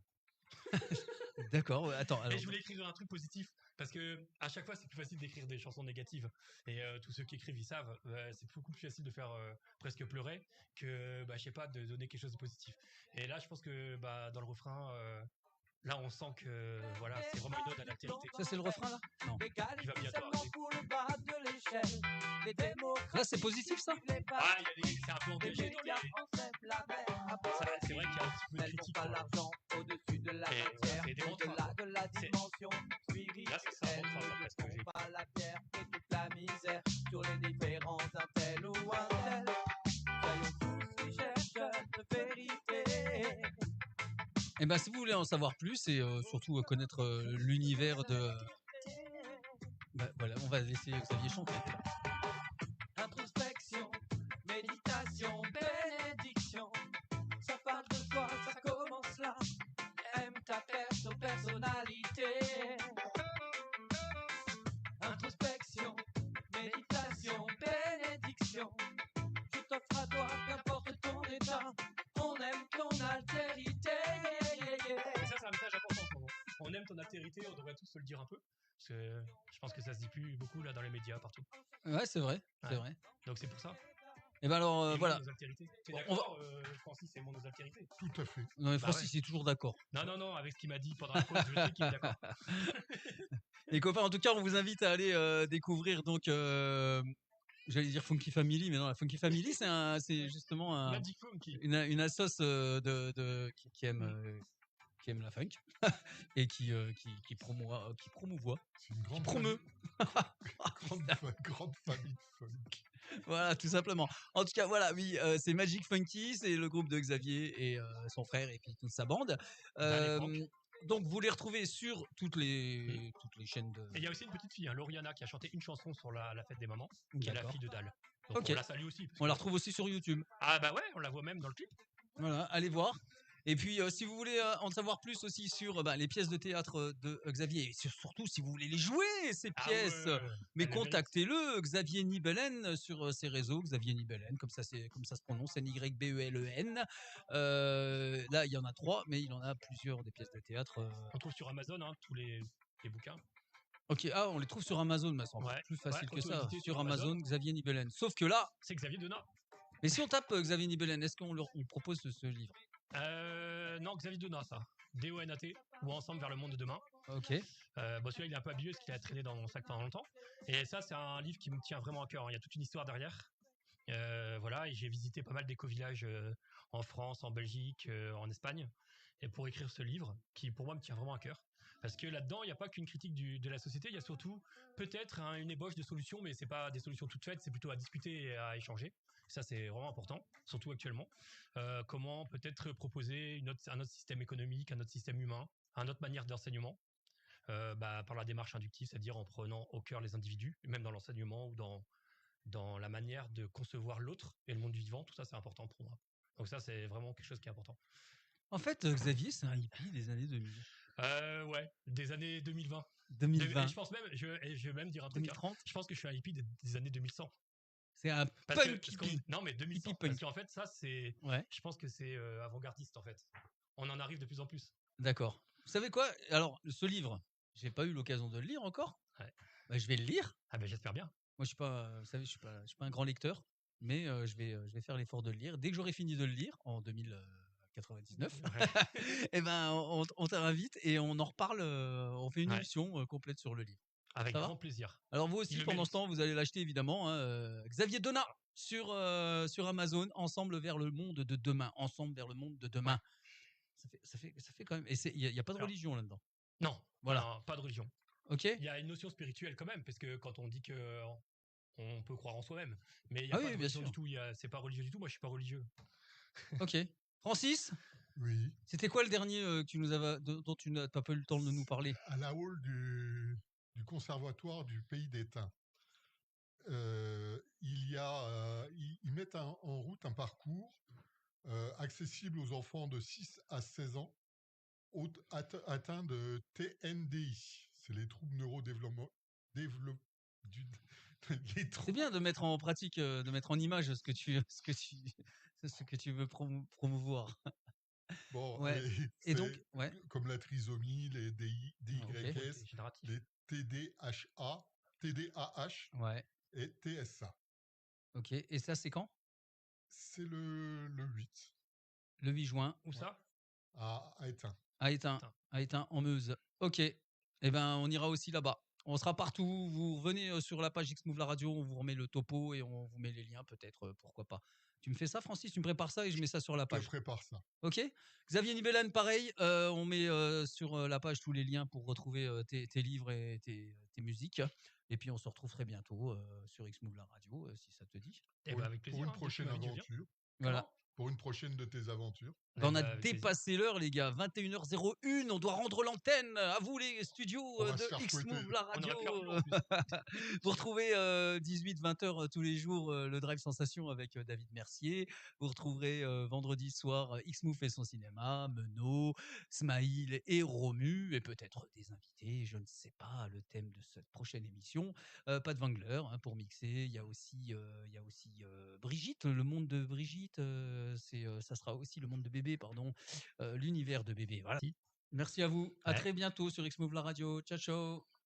D'accord, ouais, attends. Et Alors, je voulais écrire un truc positif parce que à chaque fois c'est plus facile d'écrire des chansons négatives et tous ceux qui écrivent ils savent c'est beaucoup plus facile de faire presque pleurer que je sais pas de donner quelque chose de positif. Et là je pense que dans le refrain là on sent que voilà c'est vraiment une ode à l'altérité. ça, c'est le refrain là? Non. Qui va bientôt arriver. Là, c'est positif ça? Ah c'est un peu engagé dans les. C'est vrai qu'il y a un petit peu de critique. Pas l'argent au-dessus de la matière, c'est des mantras. au-delà de la dimension spirituelle. Là c'est un mantra presque que j'ai. Pas la terre et toute la misère sur les différences d'un tel ou un tel. Soyons tous qui cherchent de vérité. Et ben, si vous voulez en savoir plus et surtout connaître l'univers de. Voilà, on va laisser Xavier chanter. Introspection, méditation, bénédiction. Ça parle de toi, ça commence là. Aime ta personnalité. Introspection, méditation, bénédiction. Je t'offre à toi, qu'importe ton état. On aime ton altérité. Et ça c'est un message important pour moi. On aime ton altérité, on devrait tous se le dire un peu. Parce que je pense que ça se dit plus beaucoup là dans les médias partout. Ouais, c'est vrai, c'est Ouais. vrai. Donc c'est pour ça. Et ben alors, Et voilà. Nos altérités. T'es On d'accord, Francis, c'est nos altérités. Tout à fait. Non, mais Bah Francis, ouais. il est toujours d'accord. Non, avec ce qu'il m'a dit pendant la pause, je sais qu'il est d'accord. Les copains, en tout cas, on vous invite à aller découvrir donc. J'allais dire Funky Family, mais non, la Funky Family, c'est justement Magic Funky. une assoce qui aime la funk et qui promouvoit. C'est une grande promeut. grande famille de funk. Voilà, tout simplement. En tout cas, voilà, oui, c'est Magic Funky, c'est le groupe de Xavier et son frère et puis toute sa bande. Donc, vous les retrouvez sur toutes les chaînes de. Et il y a aussi une petite fille, Lauriana, qui a chanté une chanson sur la fête des mamans, qui est la D'accord. fille de Dal. Donc Ok. on la salue aussi. On la retrouve aussi sur YouTube. Ah bah ouais, on la voit même dans le clip. Voilà, allez voir. Et puis, si vous voulez en savoir plus aussi sur les pièces de théâtre de Xavier, et surtout si vous voulez les jouer, ces pièces, mais elle le contactez-le, Xavier Nibelen, sur ses réseaux, Xavier Nibelen, comme ça se prononce, Nybelen. Là, il y en a 3, mais il en a plusieurs des pièces de théâtre. On trouve sur Amazon tous les bouquins. Ok, on les trouve sur Amazon, mais c'est encore plus facile que ça. auto-édité Sur Amazon, Xavier Nibelen. Sauf que là, c'est Xavier Denat. Mais si on tape Xavier Nibelen, est-ce on propose ce livre? Non, Xavier Donat, ça. DONAT, ou Ensemble vers le monde de demain. Ok. Celui-là, il est un peu abusé parce qu'il a traîné dans mon sac pendant longtemps. Et ça, c'est un livre qui me tient vraiment à cœur. Il y a toute une histoire derrière. Voilà, et j'ai visité pas mal d'éco-villages en France, en Belgique, en Espagne, et pour écrire ce livre, qui pour moi me tient vraiment à cœur. Parce que là-dedans, il n'y a pas qu'une critique de la société, il y a surtout peut-être une ébauche de solutions, mais c'est pas des solutions toutes faites, c'est plutôt à discuter et à échanger. Ça, c'est vraiment important, surtout actuellement. Comment peut-être proposer un autre système économique, un autre système humain, une autre manière d'enseignement, par la démarche inductive, c'est-à-dire en prenant au cœur les individus, même dans l'enseignement ou dans la manière de concevoir l'autre et le monde du vivant. Tout ça, c'est important pour moi. Donc ça, c'est vraiment quelque chose qui est important. En fait, Xavier, c'est un hippie des années 2000. Ouais, des années 2020. 2020. Et je pense même, je vais même dire un truc. 2030. Je pense que je suis un hippie des années 2100. C'est un punk hippie. Non, mais 2100. Hippie punk. Parce qu'en fait, ça, c'est. Ouais. Je pense que c'est avant-gardiste, en fait. On en arrive de plus en plus. D'accord. Vous savez quoi? Alors, ce livre, j'ai pas eu l'occasion de le lire encore. Ouais. Bah, je vais le lire. Ah ben, j'espère bien. Moi, je suis pas, vous savez, je suis pas un grand lecteur, mais je vais faire l'effort de le lire. Dès que j'aurai fini de le lire en 2099, et ben, on t'invite et on en reparle. On fait une émission complète sur le livre. Avec grand plaisir. Alors vous aussi, pendant ce temps, vous allez l'acheter évidemment. Xavier Donat sur Amazon. Ensemble vers le monde de demain. Ensemble vers le monde de demain. Ça fait quand même. Et il y a pas de religion là-dedans. Non. Voilà. Non, pas de religion. Ok. Il y a une notion spirituelle quand même, parce que quand on dit que on peut croire en soi-même, mais il y a pas de religion du tout. C'est pas religieux du tout. Moi, je suis pas religieux. Ok. Francis. Oui. C'était quoi le dernier dont tu n'as pas eu le temps de nous parler? À la hall du conservatoire du Pays d'Étain. Ils mettent en route un parcours accessible aux enfants de 6 à 16 ans atteints de TNDI. C'est les troubles C'est bien de mettre en pratique, de mettre en image ce que tu veux promouvoir. Bon, ouais. Et donc, comme la trisomie, les DYS, les TDAH et TSA. Ok, et ça c'est quand? C'est le 8. Le 8 juin. Où ça? À Étain. À Étain, en Meuse. Ok, eh ben on ira aussi là-bas. On sera partout. Vous revenez sur la page Xmove la radio, on vous remet le topo et on vous met les liens peut-être, pourquoi pas. Tu me fais ça, Francis? Tu me prépares ça et je mets ça sur la page. Je prépare ça. Ok. Xavier Nibelen, pareil. On met sur la page tous les liens pour retrouver tes livres et tes musiques. Et puis on se retrouve très bientôt sur Xmove la radio, si ça te dit. Avec plaisir. Pour une prochaine aventure. Voilà. Pour une prochaine de tes aventures. On a dépassé l'heure, les gars. 21h01. On doit rendre l'antenne. À vous, les studios de Xmove la radio. Vous retrouvez 18-20h tous les jours le Drive Sensation avec David Mercier. Vous retrouverez vendredi soir Xmove et son cinéma, Menot, Smaïl et Romu. Et peut-être des invités. Je ne sais pas le thème de cette prochaine émission. Pas de Wangler pour mixer. Il y a aussi Brigitte, le monde de Brigitte. Ça sera aussi le monde de bébé, pardon, l'univers de bébé. Voilà. Merci à vous. À très bientôt sur Xmove la radio. Ciao, ciao.